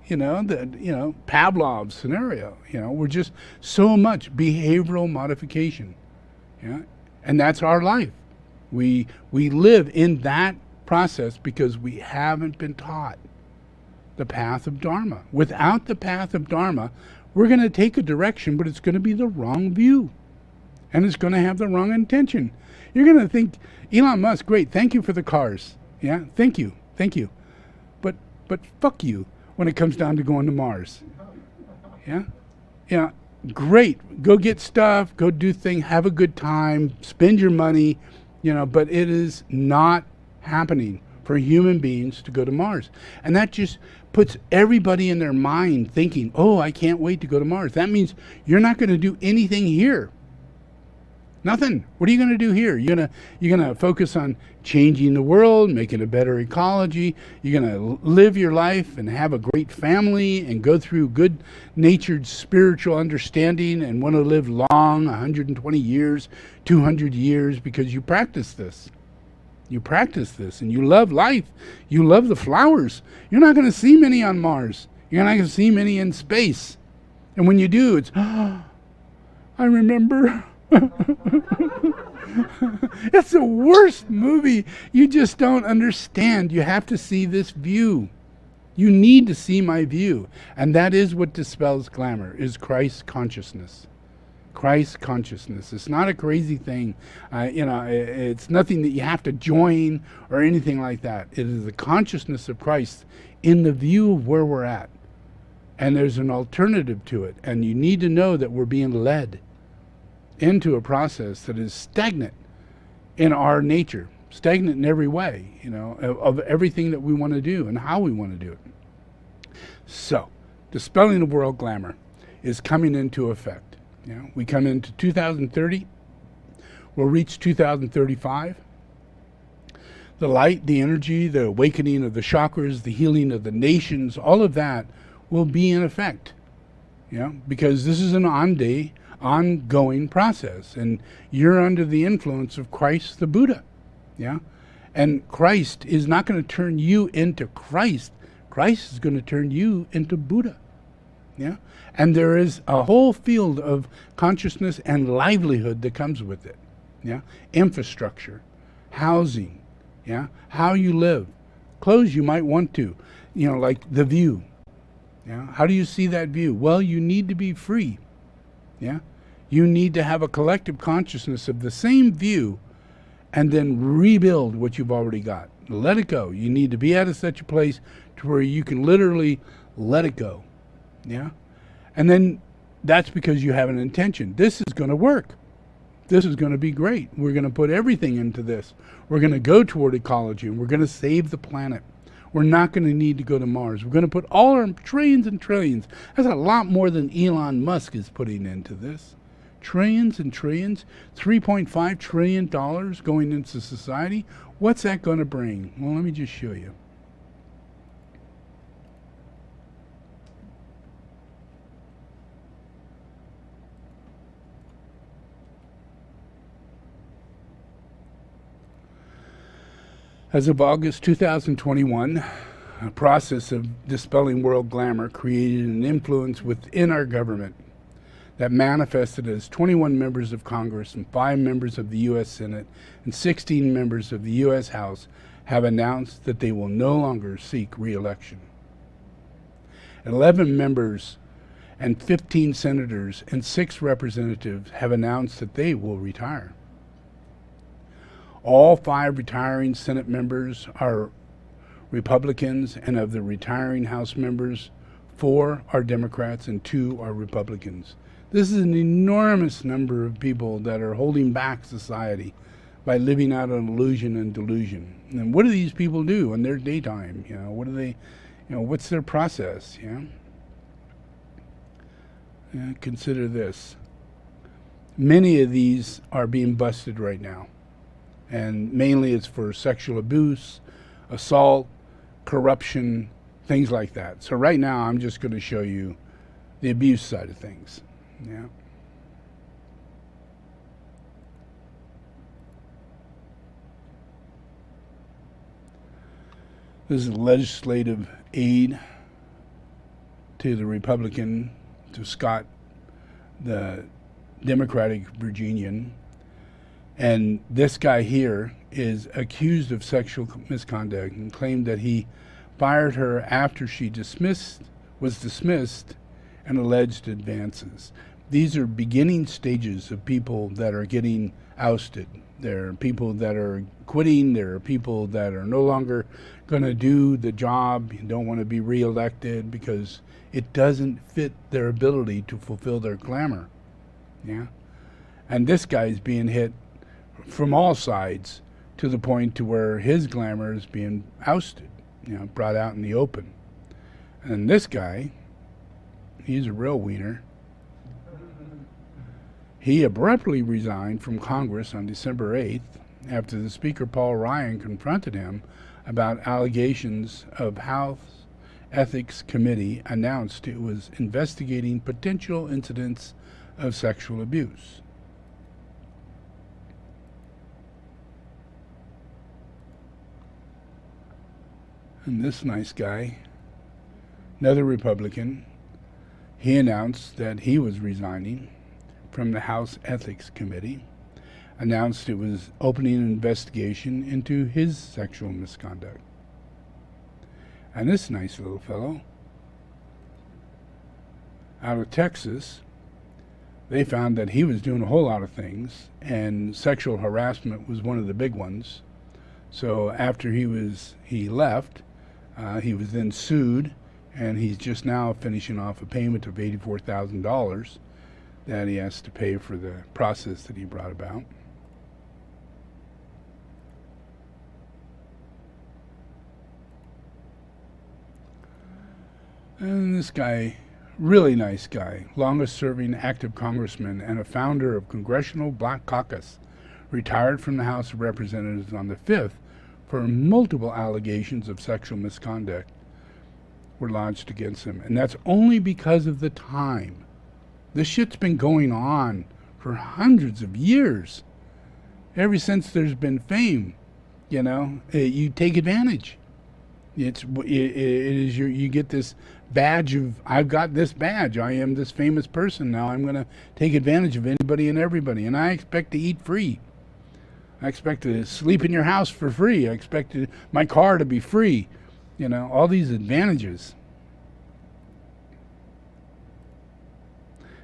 Pavlov's scenario, we're just so much behavioral modification. Yeah. And that's our life. We live in that process because we haven't been taught the path of Dharma. Without the path of Dharma, we're going to take a direction, but it's going to be the wrong view. And it's going to have the wrong intention. You're going to think, Elon Musk, great, thank you for the cars. Yeah, thank you. But fuck you when it comes down to going to Mars. Yeah, great, go get stuff, go do things, have a good time, spend your money, but it is not happening for human beings to go to Mars. And that just puts everybody in their mind thinking, oh, I can't wait to go to Mars. That means you're not going to do anything here. Nothing. What are you going to do here? You're gonna focus on changing the world, making a better ecology. You're going to live your life and have a great family and go through good-natured spiritual understanding and want to live long, 120 years, 200 years, because you practice this. You practice this and you love life. You love the flowers. You're not going to see many on Mars. You're not going to see many in space. And when you do, it's, I remember... It's the worst movie. You just don't understand. You have to see this view. You need to see my view. And that is what dispels glamour, is Christ consciousness. Christ consciousness. It's not a crazy thing. It's nothing that you have to join or anything like that. It is the consciousness of Christ in the view of where we're at. And there's an alternative to it. And you need to know that we're being led into a process that is stagnant in our nature, stagnant in every way, of everything that we want to do and how we want to do it. So, Dispelling the World Glamour is coming into effect. We come into 2030. We'll reach 2035. The light, the energy, the awakening of the chakras, the healing of the nations, all of that will be in effect. Because this is an ongoing process, and you're under the influence of Christ the Buddha. And Christ is not going to turn you into Christ. Christ is going to turn you into Buddha. And there is a whole field of consciousness and livelihood that comes with it. Infrastructure, housing, how you live, clothes you might want to, like the view. How do you see that view? Well, you need to be free. You need to have a collective consciousness of the same view and then rebuild what you've already got. Let it go. You need to be at such a place to where you can literally let it go. And then that's because you have an intention. This is going to work. This is going to be great. We're going to put everything into this. We're going to go toward ecology, and we're going to save the planet. We're not going to need to go to Mars. We're going to put all our trillions and trillions. That's a lot more than Elon Musk is putting into this. Trillions and trillions, $3.5 trillion going into society. What's that going to bring? Well, let me just show you. As of August 2021, a process of dispelling world glamour created an influence within our government that manifested as 21 members of Congress and 5 members of the U.S. Senate and 16 members of the U.S. House have announced that they will no longer seek re-election. 11 members and 15 senators and 6 representatives have announced that they will retire. All 5 retiring Senate members are Republicans, and of the retiring House members, 4 are Democrats and 2 are Republicans. This is an enormous number of people that are holding back society by living out an illusion and delusion. And what do these people do in their daytime? What do they, what's their process? Consider this. Many of these are being busted right now. And mainly it's for sexual abuse, assault, corruption, things like that. So right now I'm just going to show you the abuse side of things. This is legislative aid to the Republican, to Scott, the Democratic Virginian. And this guy here is accused of sexual misconduct and claimed that he fired her after she was dismissed and alleged advances. These are beginning stages of people that are getting ousted. There are people that are quitting. There are people that are no longer going to do the job, don't want to be reelected because it doesn't fit their ability to fulfill their glamour. And this guy's being hit from all sides to the point to where his glamour is being ousted, brought out in the open. And this guy, he's a real wiener. He abruptly resigned from Congress on December 8th after the Speaker Paul Ryan confronted him about allegations of House Ethics Committee announced it was investigating potential incidents of sexual abuse. And this nice guy, another Republican, he announced that he was resigning from the House Ethics Committee, announced it was opening an investigation into his sexual misconduct. And this nice little fellow, out of Texas, they found that he was doing a whole lot of things, and sexual harassment was one of the big ones. So after he left, he was then sued, and he's just now finishing off a payment of $84,000 that he has to pay for the process that he brought about. And this guy, really nice guy, longest serving active congressman and a founder of Congressional Black Caucus, retired from the House of Representatives on the 5th for multiple allegations of sexual misconduct were lodged against him. And that's only because of the time. This shit's been going on for hundreds of years. Ever since there's been fame, you take advantage. It is you get this badge of, I've got this badge, I am this famous person now, I'm going to take advantage of anybody and everybody, and I expect to eat free. I expect to sleep in your house for free. I expect my car to be free. All these advantages.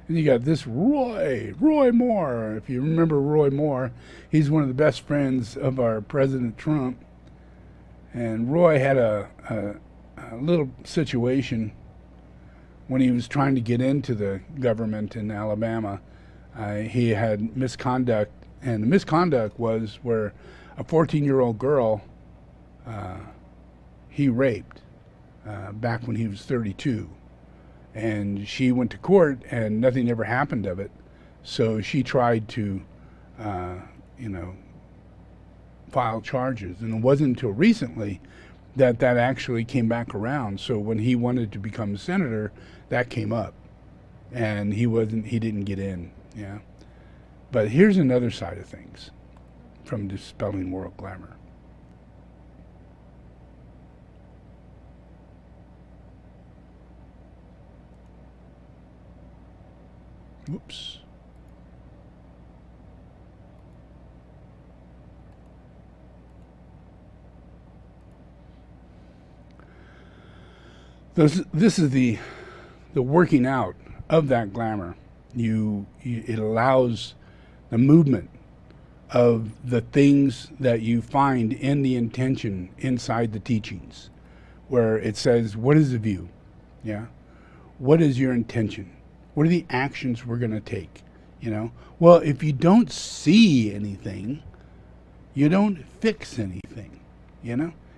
And you got this Roy Moore. If you remember Roy Moore, he's one of the best friends of our President Trump. And Roy had a little situation when he was trying to get into the government in Alabama. He had misconduct, and the misconduct was where a 14-year-old girl he raped back when he was 32. And she went to court, and nothing ever happened of it. So she tried to, file charges. And it wasn't until recently that actually came back around. So when he wanted to become a senator, that came up. And he didn't get in, yeah. But here's another side of things from Dispelling World Glamour. Whoops. This is the working out of that glamour. It allows the movement of the things that you find in the intention inside the teachings, where it says, what is the view? Yeah. What is your intention? What are the actions we're going to take? Well, if you don't see anything, you don't fix anything.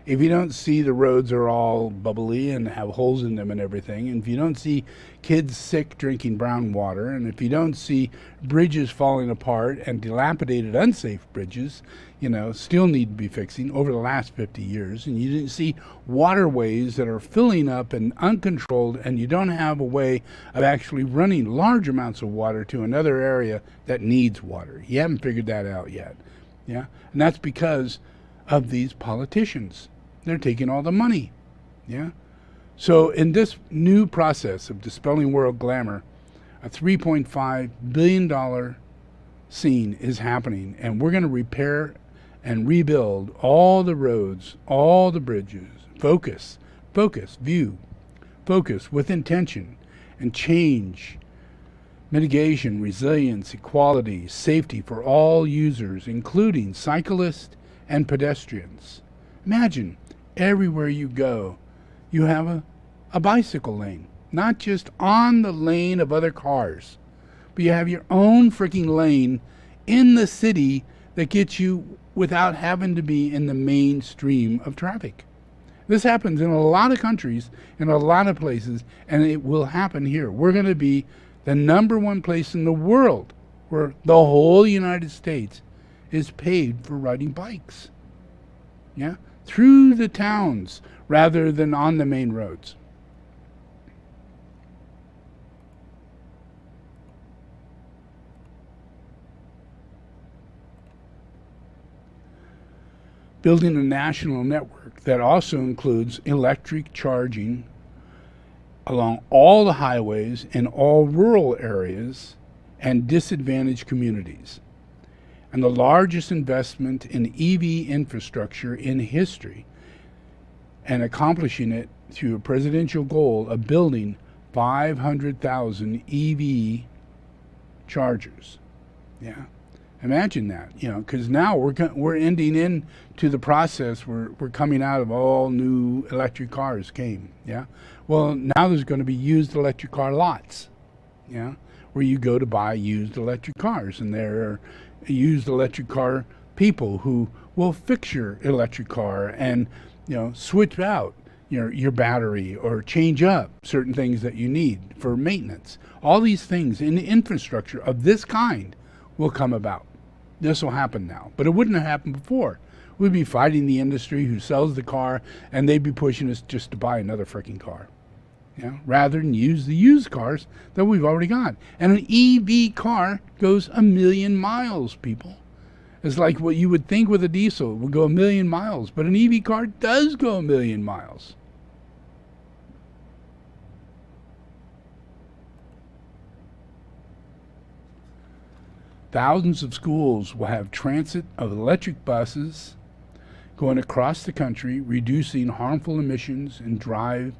If you don't see the roads are all bubbly and have holes in them and everything, and if you don't see kids sick drinking brown water, and if you don't see bridges falling apart and dilapidated, unsafe bridges, still need to be fixing over the last 50 years, and you didn't see waterways that are filling up and uncontrolled, and you don't have a way of actually running large amounts of water to another area that needs water. You haven't figured that out yet. Yeah? And that's because of these politicians. They're taking all the money. Yeah? So in this new process of Dispelling World Glamour, a $3.5 billion scene is happening, and we're going to repair and rebuild all the roads, all the bridges. Focus, view, focus with intention, and change, mitigation, resilience, equality, safety for all users, including cyclists and pedestrians. Imagine everywhere you go, you have a bicycle lane, not just on the lane of other cars, but you have your own freaking lane in the city that gets you without having to be in the mainstream of traffic. This happens in a lot of countries, in a lot of places, and it will happen here. We're going to be the #1 place in the world where the whole United States is paved for riding bikes. Yeah? Through the towns rather than on the main roads. Building a national network that also includes electric charging along all the highways in all rural areas and disadvantaged communities, and the largest investment in EV infrastructure in history, and accomplishing it through a presidential goal of building 500,000 EV chargers. Yeah, imagine that. Because now we're ending into the process. We're coming out of all new electric cars came. Yeah, well now there's going to be used electric car lots. Yeah, where you go to buy used electric cars, and there are used electric car people who will fix your electric car and switch out your battery or change up certain things that you need for maintenance. All these things in the infrastructure of this kind will come about. This will happen now, but it wouldn't have happened before. We'd be fighting the industry who sells the car, and they'd be pushing us just to buy another freaking car, rather than use the used cars that we've already got. And an EV car goes 1,000,000 miles, people. It's like what you would think with a diesel would go 1,000,000 miles, but an EV car does go 1,000,000 miles. Thousands of schools will have transit of electric buses going across the country, reducing harmful emissions and drive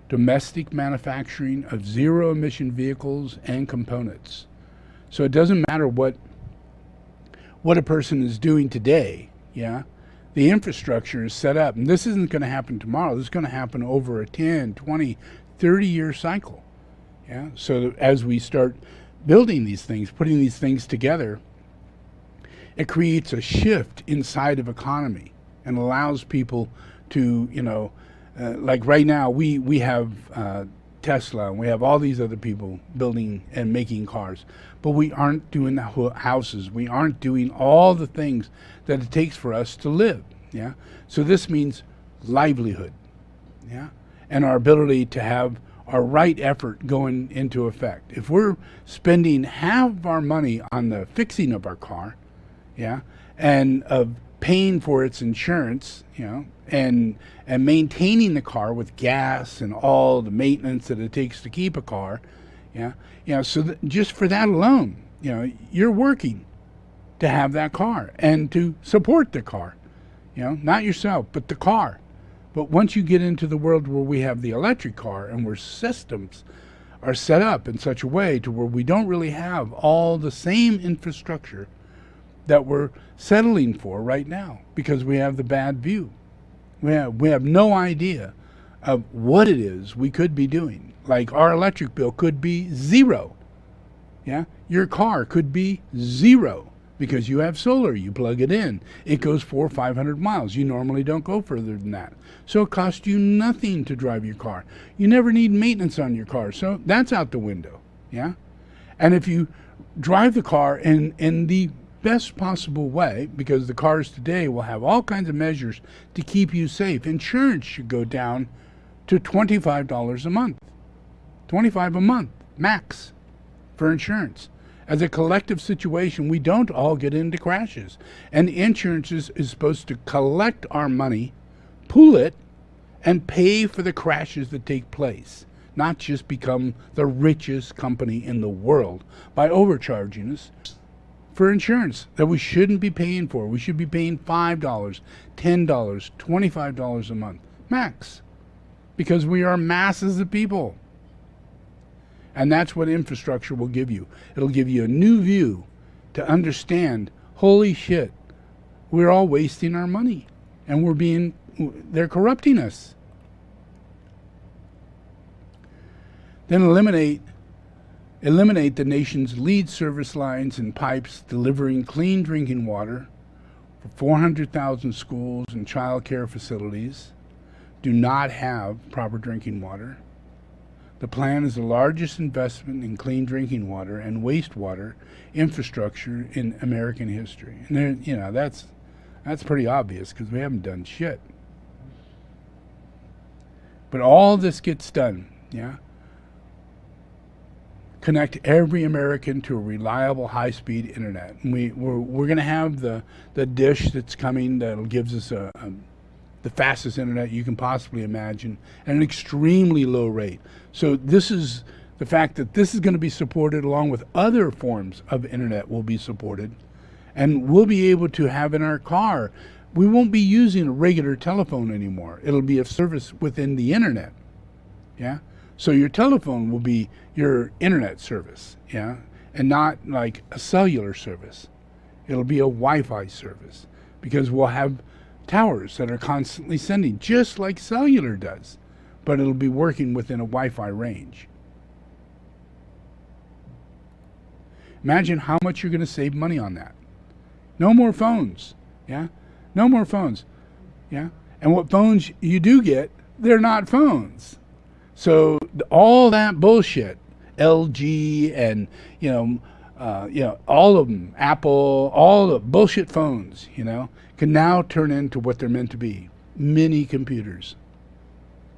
domestic manufacturing of zero-emission vehicles and components. So it doesn't matter what a person is doing today, the infrastructure is set up. And this isn't going to happen tomorrow. This is going to happen over a 10, 20, 30-year cycle. So as we start building these things, putting these things together, it creates a shift inside of economy and allows people to, like right now, we have Tesla, and we have all these other people building and making cars, but we aren't doing the houses. We aren't doing all the things that it takes for us to live. So this means livelihood. And our ability to have our right effort going into effect. If we're spending half of our money on the fixing of our car, and of paying for its insurance, and maintaining the car with gas and all the maintenance that it takes to keep a car, so just for that alone, you're working to have that car and to support the car, not yourself, but the car. But once you get into the world where we have the electric car and where systems are set up in such a way to where we don't really have all the same infrastructure that we're settling for right now, because we have the bad view. We have no idea of what it is we could be doing. Like our electric bill could be zero. Your car could be zero because you have solar. You plug it in. It goes 400 or 500 miles. You normally don't go further than that. So it costs you nothing to drive your car. You never need maintenance on your car. So that's out the window. And if you drive the car in the best possible way, because the cars today will have all kinds of measures to keep you safe. Insurance should go down to $25 a month. $25 a month, max, for insurance. As a collective situation, we don't all get into crashes. And insurance is supposed to collect our money, pool it, and pay for the crashes that take place, not just become the richest company in the world by overcharging us for insurance that we shouldn't be paying for. We should be paying $5, $10, $25 a month, max, because we are masses of people. And that's what infrastructure will give you. It'll give you a new view to understand, holy shit, we're all wasting our money, and they're corrupting us. Then eliminate the nation's lead service lines and pipes delivering clean drinking water for 400,000 schools and child care facilities do not have proper drinking water. The plan is the largest investment in clean drinking water and wastewater infrastructure in American history. And that's pretty obvious because we haven't done shit. But all this gets done, connect every American to a reliable high-speed internet. And we're going to have the dish that's coming that gives us the fastest internet you can possibly imagine at an extremely low rate. So this is the fact that this is going to be supported along with other forms of internet will be supported, and we'll be able to have in our car. We won't be using a regular telephone anymore. It'll be a service within the internet. So your telephone will be your internet service, and not like a cellular service. It'll be a Wi-Fi service, because we'll have towers that are constantly sending, just like cellular does, but it'll be working within a Wi-Fi range. Imagine how much you're going to save money on that. No more phones, yeah? No more phones, yeah? And what phones you do get, they're not phones. So all that bullshit, LG and, all of them, Apple, all the bullshit phones, can now turn into what they're meant to be, mini computers.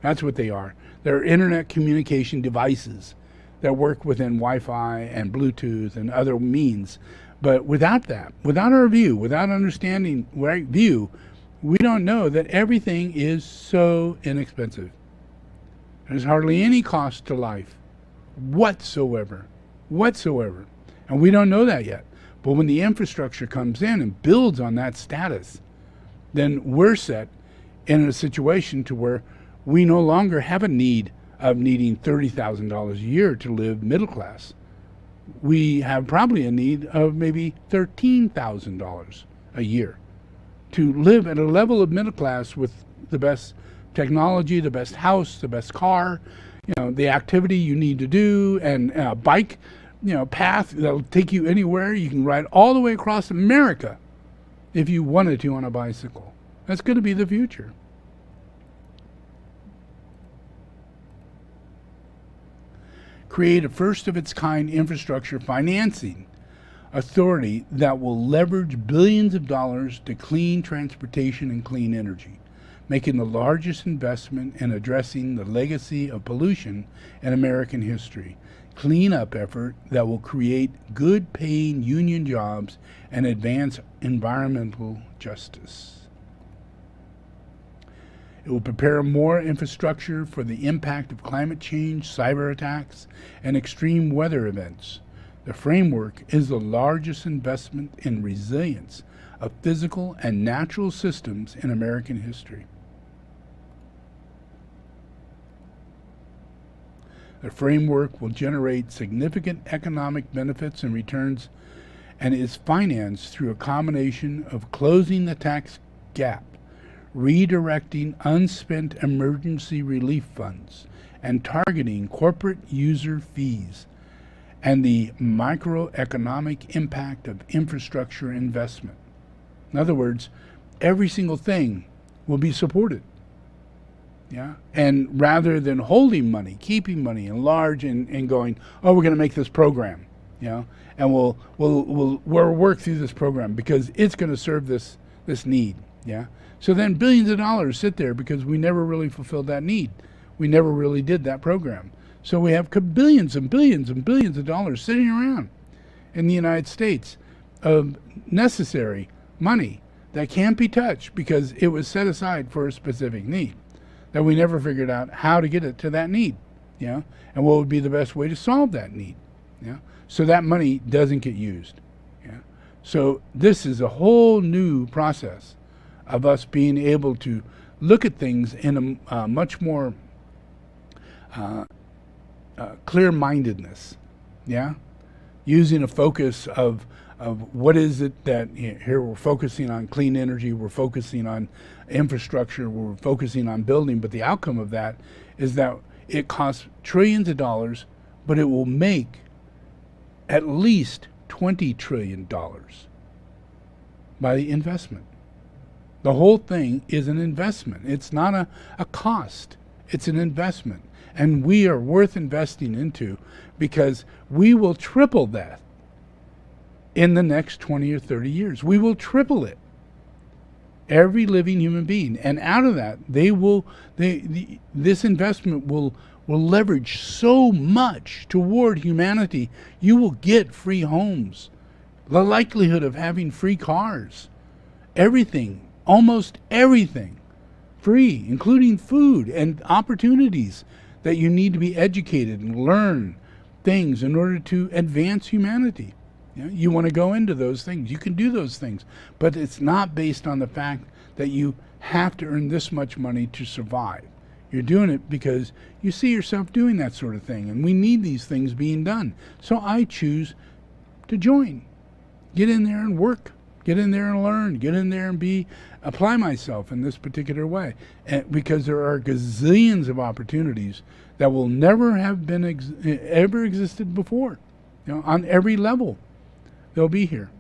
That's what they are. They're internet communication devices that work within Wi-Fi and Bluetooth and other means. But without that, without our view, without understanding right view, we don't know that everything is so inexpensive. There's hardly any cost to life whatsoever. And we don't know that yet. But when the infrastructure comes in and builds on that status, then we're set in a situation to where we no longer have a need of needing $30,000 a year to live middle class. We have probably a need of maybe $13,000 a year to live at a level of middle class with the best technology, the best house, the best car, the activity you need to do, and a bike, path that'll take you anywhere. You can ride all the way across America if you wanted to on a bicycle. That's going to be the future. Create a first-of-its-kind infrastructure financing authority that will leverage billions of dollars to clean transportation and clean energy, making the largest investment in addressing the legacy of pollution in American history. Cleanup effort that will create good-paying union jobs and advance environmental justice. It will prepare more infrastructure for the impact of climate change, cyber attacks, and extreme weather events. The framework is the largest investment in resilience of physical and natural systems in American history. The framework will generate significant economic benefits and returns, and is financed through a combination of closing the tax gap, redirecting unspent emergency relief funds, and targeting corporate user fees, and the microeconomic impact of infrastructure investment. In other words, every single thing will be supported. Yeah, and rather than holding money, keeping money in large and going, oh, we're going to make this program, and we'll work through this program because it's going to serve this need. Yeah. So then billions of dollars sit there because we never really fulfilled that need. We never really did that program. So we have billions and billions and billions of dollars sitting around in the United States of necessary money that can't be touched because it was set aside for a specific need, that we never figured out how to get it to that need, and what would be the best way to solve that need, so that money doesn't get used. So this is a whole new process of us being able to look at things in a much more clear-mindedness, using a focus of what is it that here we're focusing on clean energy, we're focusing on infrastructure, we're focusing on building, but the outcome of that is that it costs trillions of dollars, but it will make at least $20 trillion by the investment. The whole thing is an investment. It's not a cost. It's an investment. And we are worth investing into because we will triple that in the next 20 or 30 years. We will triple it. Every living human being. And out of that, this investment will leverage so much toward humanity. You will get free homes, the likelihood of having free cars, everything. Almost everything free, including food and opportunities that you need to be educated and learn things in order to advance humanity. You want to go into those things. You can do those things. But it's not based on the fact that you have to earn this much money to survive. You're doing it because you see yourself doing that sort of thing. And we need these things being done. So I choose to join. Get in there and work. Get in there and learn. Get in there and apply myself in this particular way. And because there are gazillions of opportunities that will never have been ever existed before. On every level, they'll be here.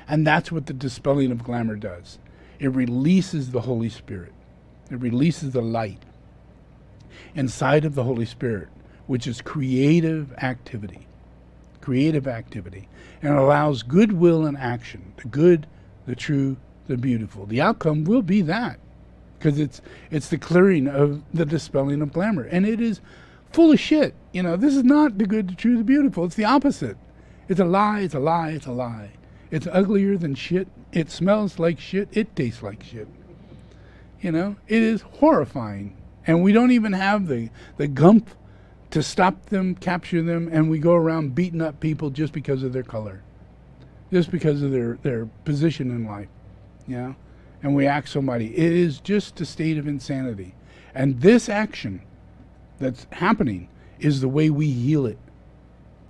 And that's what the dispelling of glamour does. It releases the Holy Spirit. It releases the light inside of the Holy Spirit, which is creative activity. Creative activity. And allows goodwill and action. The good, the true, the beautiful. The outcome will be that. Because it's the clearing of the dispelling of glamour. And it is full of shit. This is not the good, the true, the beautiful. It's the opposite. It's a lie, it's a lie, it's a lie. It's uglier than shit. It smells like shit. It tastes like shit. It is horrifying. And we don't even have the gumph to stop them, capture them, and we go around beating up people just because of their color. Just because of their position in life. And we act somebody. It is just a state of insanity. And this action that's happening is the way we heal it.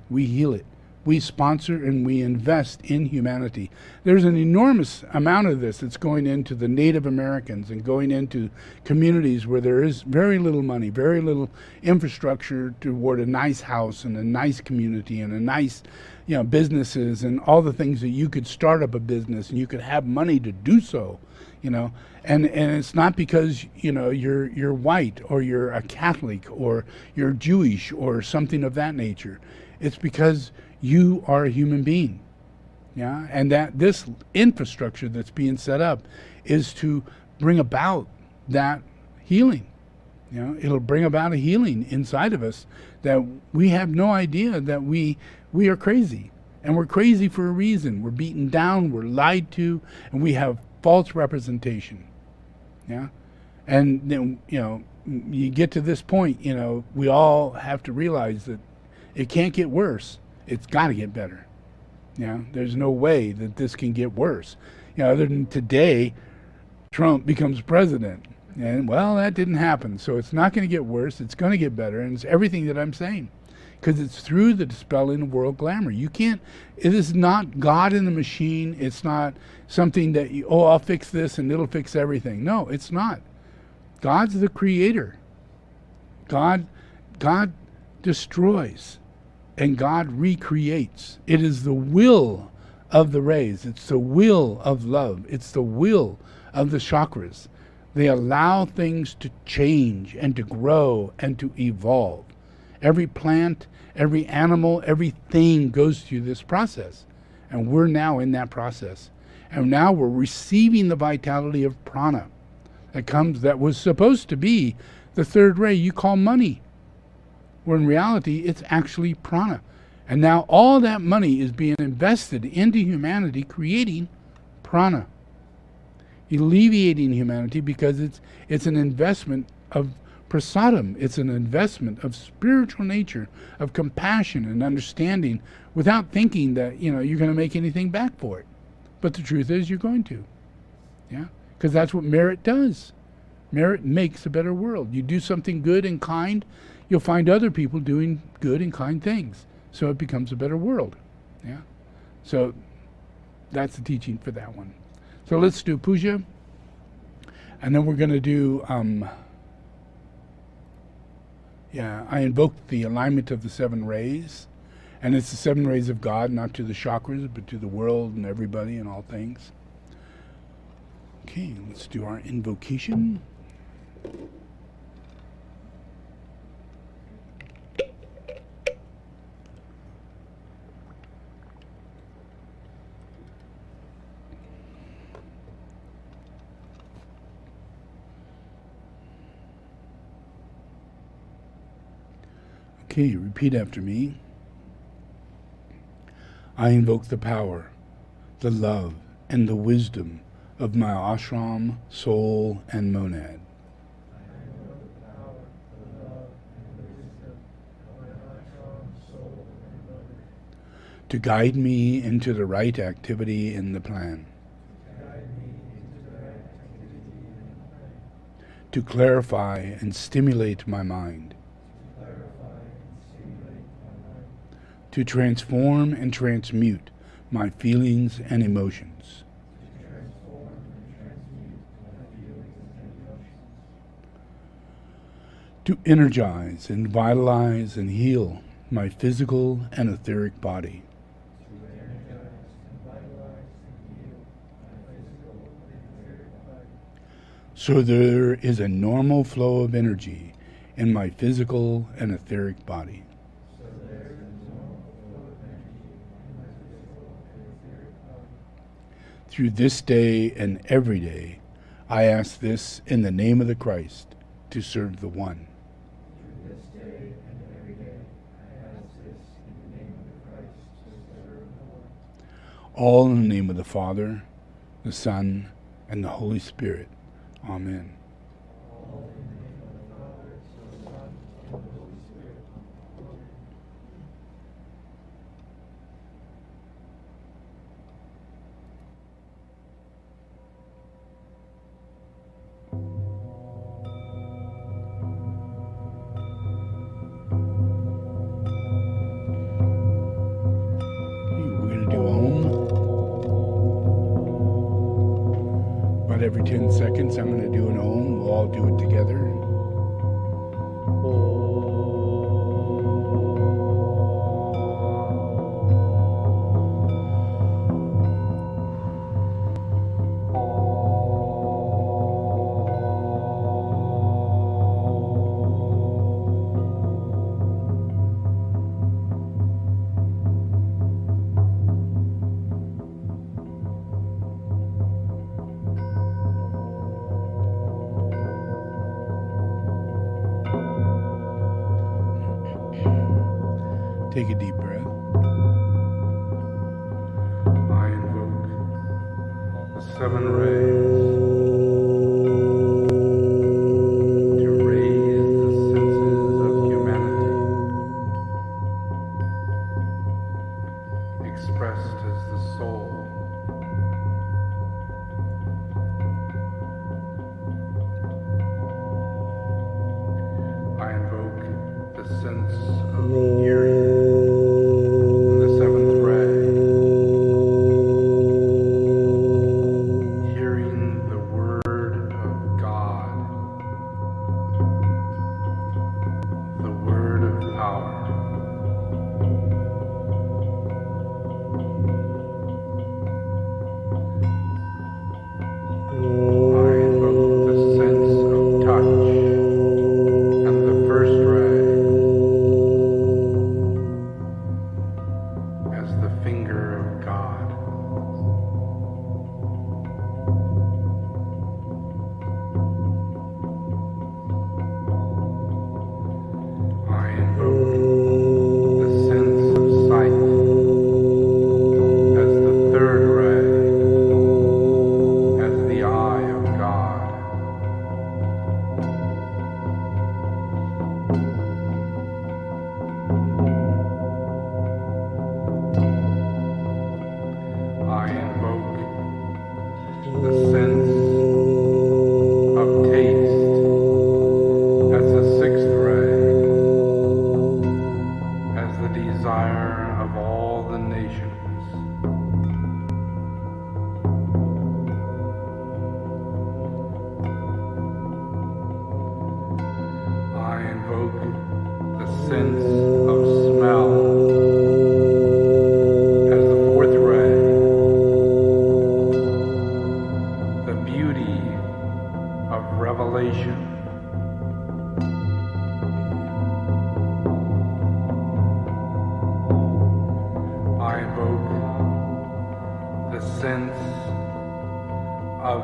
We heal it. We sponsor and we invest in humanity. There's an enormous amount of this that's going into the Native Americans and going into communities where there is very little money, very little infrastructure toward a nice house and a nice community and a nice, businesses and all the things that you could start up a business and you could have money to do so, And it's not because, you're white or you're a Catholic or you're Jewish or something of that nature. It's because you are a human being, and that this infrastructure that's being set up is to bring about that healing. It'll bring about a healing inside of us that we have no idea that we are crazy, and we're crazy for a reason. We're beaten down, we're lied to, and we have false representation. And then you get to this point, we all have to realize that it can't get worse. It's got to get better. There's no way that this can get worse. Other than today, Trump becomes president. And, well, that didn't happen. So it's not going to get worse. It's going to get better. And it's everything that I'm saying. Because it's through the dispelling of world glamour. It is not God in the machine. It's not something that, I'll fix this and it'll fix everything. No, it's not. God's the creator. God destroys. And God recreates. It is the will of the rays. It's the will of love. It's the will of the chakras. They allow things to change and to grow and to evolve. Every plant, every animal, everything goes through this process. And we're now in that process. And now we're receiving the vitality of prana that was supposed to be the third ray you call money. Where in reality, it's actually prana. And now all that money is being invested into humanity, creating prana. Alleviating humanity because it's an investment of prasadam. It's an investment of spiritual nature, of compassion and understanding without thinking that, you're going to make anything back for it. But the truth is you're going to. Because that's what merit does. Merit makes a better world. You do something good and kind, you'll find other people doing good and kind things. So it becomes a better world. So that's the teaching for that one. So let's do puja. And then we're going to do, I invoked the alignment of the 7 rays. And it's the 7 rays of God, not to the chakras, but to the world and everybody and all things. Okay, let's do our invocation. Okay, repeat after me. I invoke the power, the love, and the wisdom of my ashram, soul, and monad. To guide me into the right activity in the plan. To clarify and stimulate my mind. to transform and transmute my feelings and emotions, to energize and vitalize and heal my physical and etheric body, so there is a normal flow of energy in my physical and etheric body. Through this day and every day, I ask this in the name of the Christ to serve the One. All in the name of the Father, the Son, and the Holy Spirit. Amen. Every 10 seconds, I'm going to do an Om. We'll all do it together. Take a deep breath. I invoke the 7 rays to raise the senses of humanity, expressed as the soul. I invoke the sense of hearing.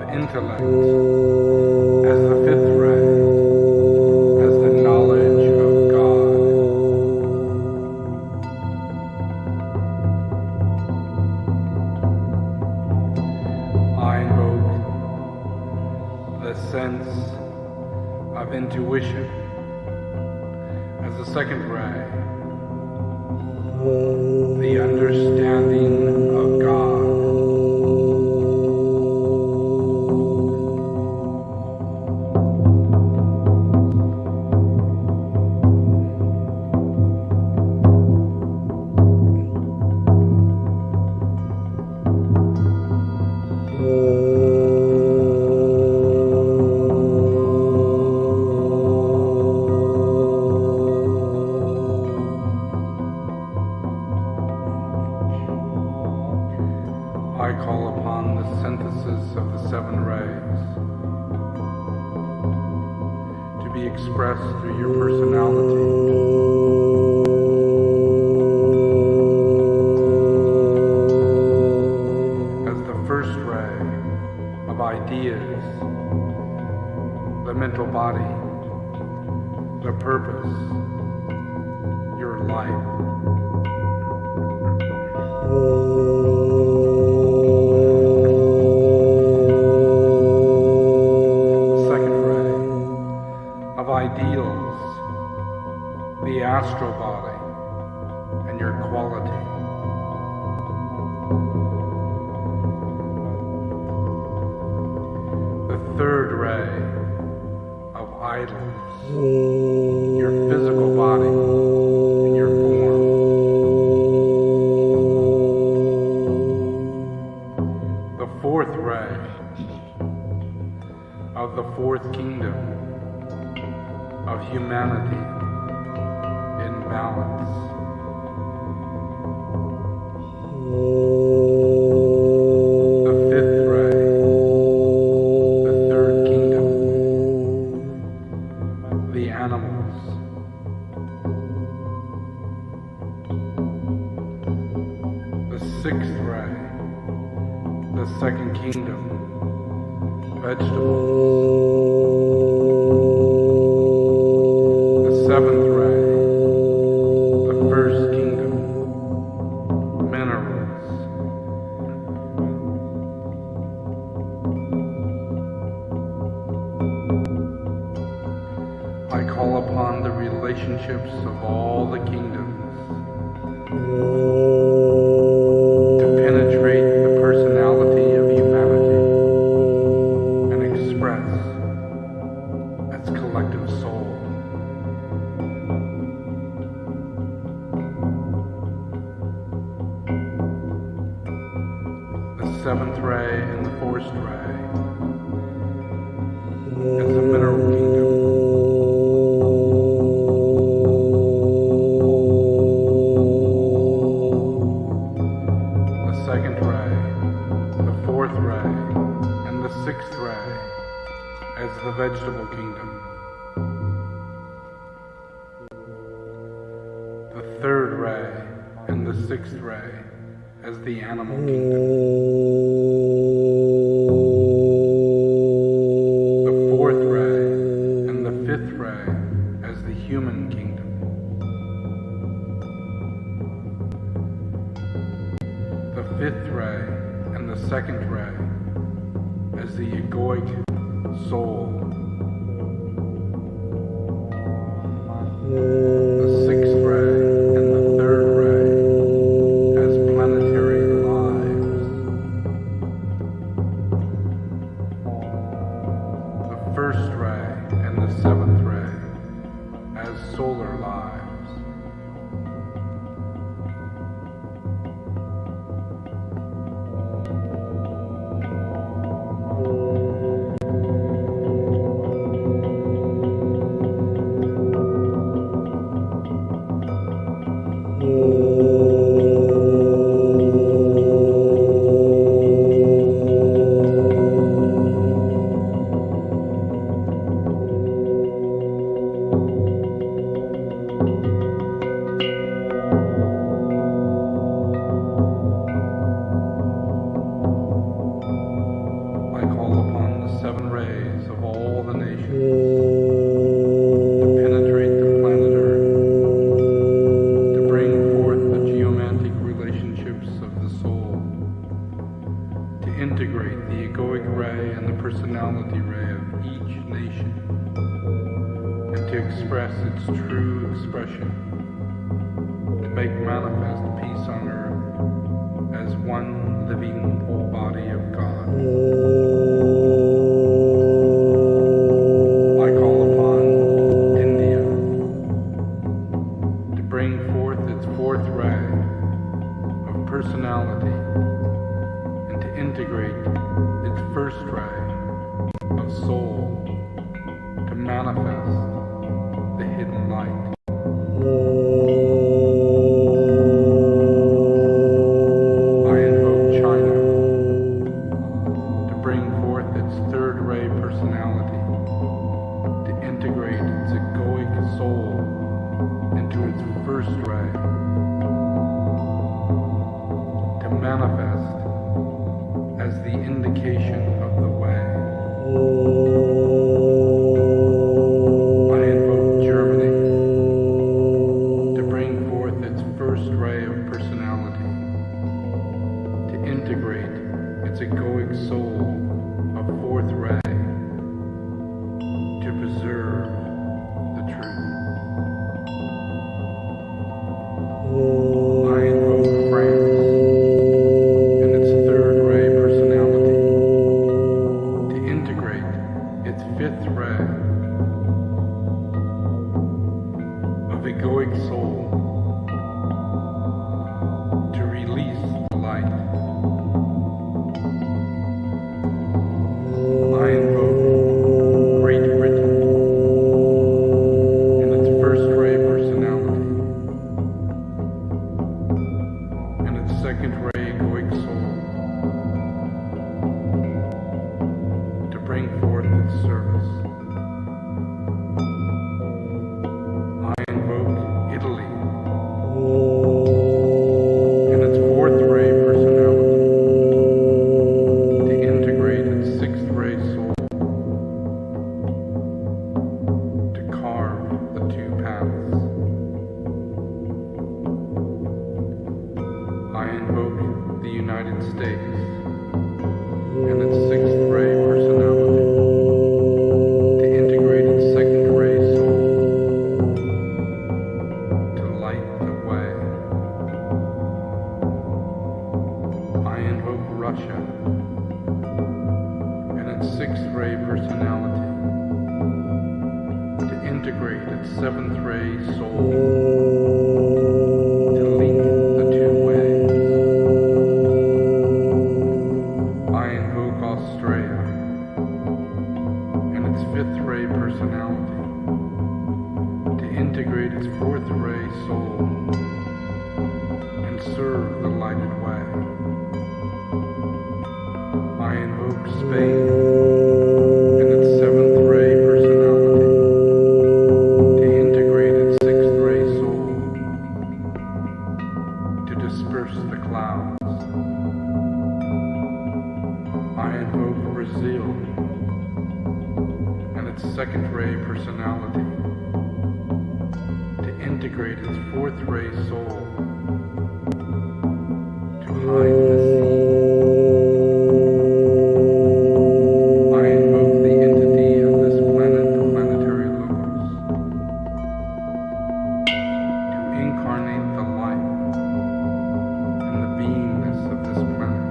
Intellect as the 5th ray, as the knowledge of God. I invoke the sense of intuition as the 2nd ray, the understanding of God. express through your personality. As the first ray of ideas, the mental body, the purpose, your life. Ideals, the astral body, and your quality. The third ray of idols, your physical body and your form. The fourth ray of the fourth kingdom, of humanity in balance. The fifth ray, the third kingdom, the animals. The sixth ray, the second kingdom, vegetables. Seventh ray, the first kingdom, minerals. I call upon the relationships of all the kingdoms to penetrate the personality of humanity and express its collective soul. Seventh ray and the fourth ray is the mineral kingdom. The second ray, the fourth ray, and the sixth ray as the vegetable kingdom. The third ray and the sixth ray as the animal kingdom. The fourth ray and the fifth ray as the human kingdom. The fifth ray and the second ray as the egoic soul. The sixth ray and the third ray as planetary lives. The first ray and the seventh ray as solar lives. Express its true expression, to make manifest peace on earth as one living body of God. I call upon India to bring forth its fourth ray of personality and to integrate its first ray of soul to manifest the hidden light. I invoke China to bring forth its third ray personality to integrate its egoic first ray to manifest as the indication of the way. I invoke Germany to bring forth its first ray of personality, to integrate its egoic soul of fourth ray, to preserve the truth. I invoke France and its third ray personality to integrate its fifth ray of egoic soul to release the light. I invoke Great Britain and its first ray personality and its second ray egoic soul to bring forth its service. I invoke Italy and its fourth ray personality to integrate its sixth ray soul to carve the two paths. I invoke the United States and its sixth ray personality to integrate its second ray soul to light the way. I invoke Russia and its sixth ray personality to integrate its seventh ray soul to link the two ways. I invoke Australia and its fifth ray personality to integrate its fourth ray soul and serve the lighted way. I invoke Spain and its seventh ray personality to integrate its sixth ray soul to disperse the clouds. I invoke Brazil and its second ray personality to integrate its fourth ray soul to hide the sea. I invoke the entity of this planet, the planetary logos, to incarnate the life and the beingness of this planet.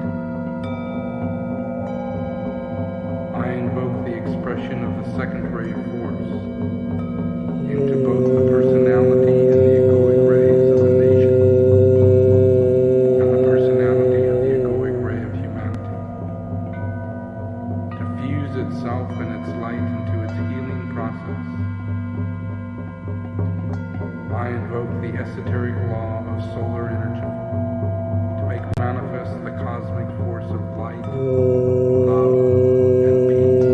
I invoke the expression of the second ray force into both the personality and the egoic rays of a nation and the personality of the egoic ray of humanity, to fuse itself and its light into its healing process. I invoke the esoteric law of solar energy to make manifest the cosmic force of light, love, and peace.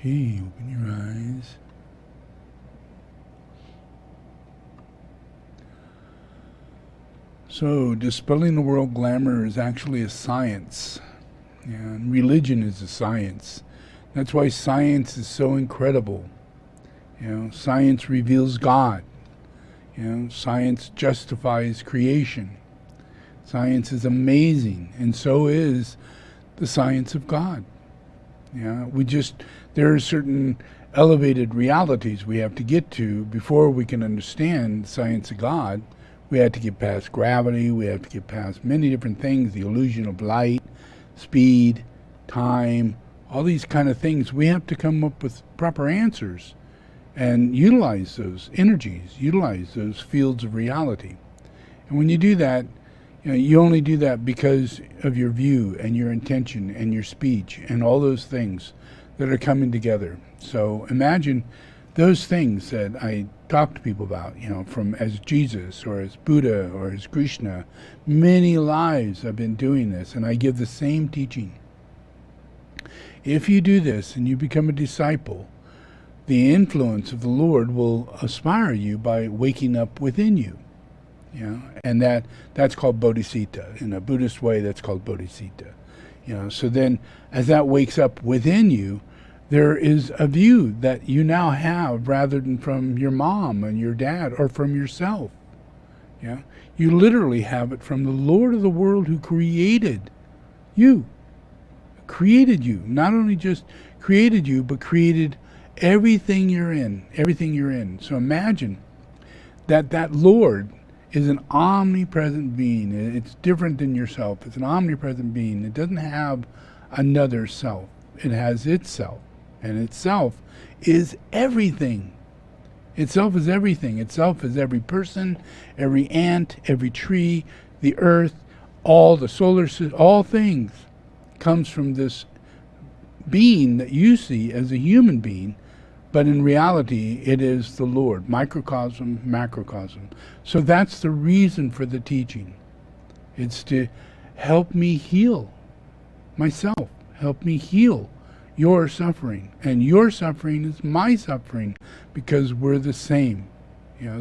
Okay, open your eyes. So, dispelling the world glamour is actually a science. Yeah, and religion is a science. That's why science is so incredible. Science reveals God. Science justifies creation. Science is amazing, and so is the science of God. There are certain elevated realities we have to get to before we can understand the science of God. We have to get past gravity, we have to get past many different things, the illusion of light, speed, time, all these kind of things. We have to come up with proper answers and utilize those energies, utilize those fields of reality. And when you do that, you only do that because of your view and your intention and your speech and all those things that are coming together. So imagine those things that I talk to people about, from as Jesus or as Buddha or as Krishna. Many lives I've been doing this, and I give the same teaching. If you do this and you become a disciple, the influence of the Lord will aspire you by waking up within you. And that's called bodhisattva. In a Buddhist way, that's called bodhisattva. So then, as that wakes up within you, there is a view that you now have rather than from your mom and your dad or from yourself. You literally have it from the Lord of the world who created you. Created you. Not only just created you, but created everything you're in. Everything you're in. So imagine that Lord is an omnipresent being. It's different than yourself. It's an omnipresent being. It doesn't have another self. It has itself. And itself is everything. Itself is everything. Itself is every person, every ant, every tree, the earth, all the solar system, all things comes from this being that you see as a human being, but in reality it is the Lord, microcosm, macrocosm. So that's the reason for the teaching. It's to help me heal myself, help me heal your suffering, and your suffering is my suffering because we're the same.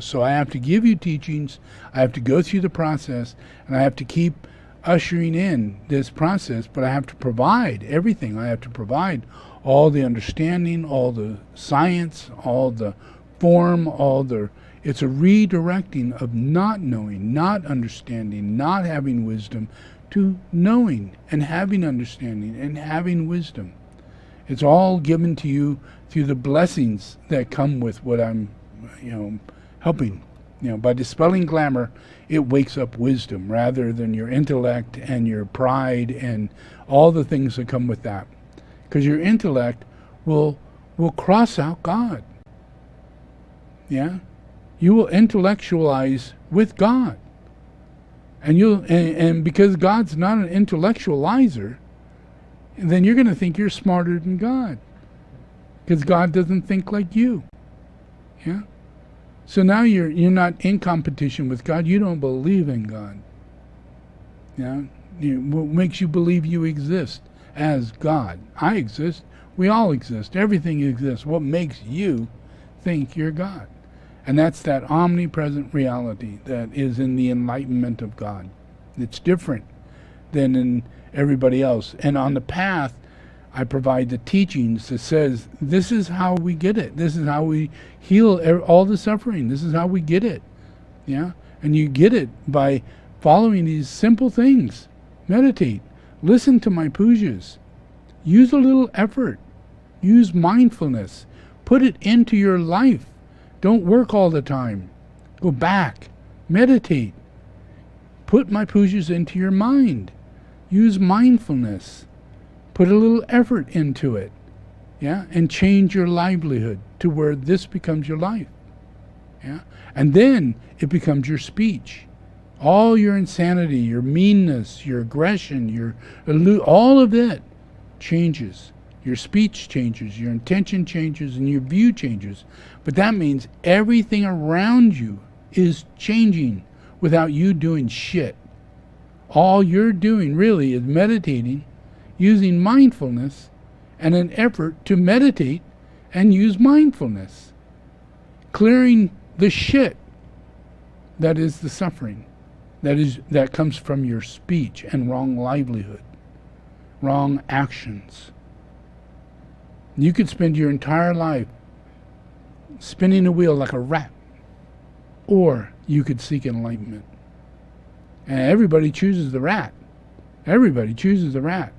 So I have to give you teachings, I have to go through the process, and I have to keep ushering in this process, but I have to provide everything. I have to provide all the understanding, all the science, all the form, it's a redirecting of not knowing, not understanding, not having wisdom, to knowing and having understanding and having wisdom. It's all given to you through the blessings that come with what I'm, helping. By dispelling glamour, it wakes up wisdom rather than your intellect and your pride and all the things that come with that. Because your intellect will cross out God. You will intellectualize with God. And because God's not an intellectualizer, then you're going to think you're smarter than God. Because God doesn't think like you. So now you're not in competition with God. You don't believe in God. What makes you believe you exist as God? I exist. We all exist. Everything exists. What makes you think you're God? And that's that omnipresent reality that is in the enlightenment of God. It's different than in everybody else. And on the path, I provide the teachings that says, this is how we get it. This is how we heal all the suffering. This is how we get it. And you get it by following these simple things. Meditate. Listen to my pujas. Use a little effort. Use mindfulness. Put it into your life. Don't work all the time. Go back. Meditate. Put my pujas into your mind. Use mindfulness. Put a little effort into it. And change your livelihood to where this becomes your life. And then it becomes your speech. All your insanity, your meanness, your aggression, all of it changes. Your speech changes, your intention changes, and your view changes. But that means everything around you is changing without you doing shit. All you're doing really is meditating, using mindfulness and an effort to meditate and use mindfulness. Clearing the shit that is the suffering, that comes from your speech and wrong livelihood, wrong actions. You could spend your entire life spinning a wheel like a rat, or you could seek enlightenment. And everybody chooses the rat. Everybody chooses the rat.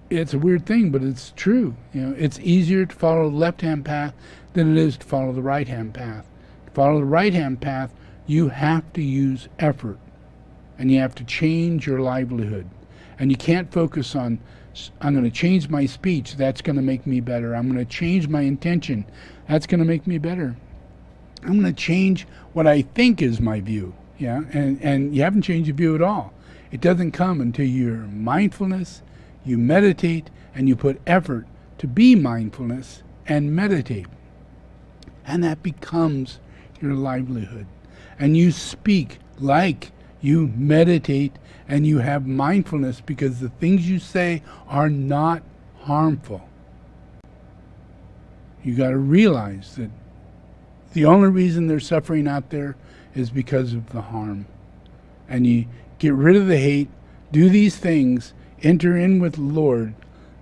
It's a weird thing, but it's true. It's easier to follow the left-hand path than it is to follow the right-hand path. To follow the right-hand path, you have to use effort, and you have to change your livelihood. And you can't focus on, I'm going to change my speech, that's going to make me better. I'm going to change my intention, that's going to make me better. I'm going to change what I think is my view. And you haven't changed your view at all. It doesn't come until you're mindfulness, you meditate, and you put effort to be mindfulness and meditate. And that becomes your livelihood. And you speak like you meditate and you have mindfulness, because the things you say are not harmful. You got to realize that the only reason there's suffering out there is because of the harm. And you get rid of the hate, do these things, enter in with the Lord,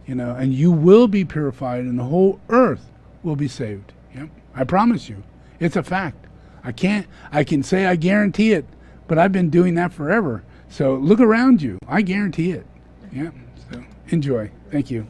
and you will be purified, and the whole earth will be saved. I promise you. It's a fact. I can say I guarantee it, but I've been doing that forever. So look around you. I guarantee it. So enjoy. Thank you.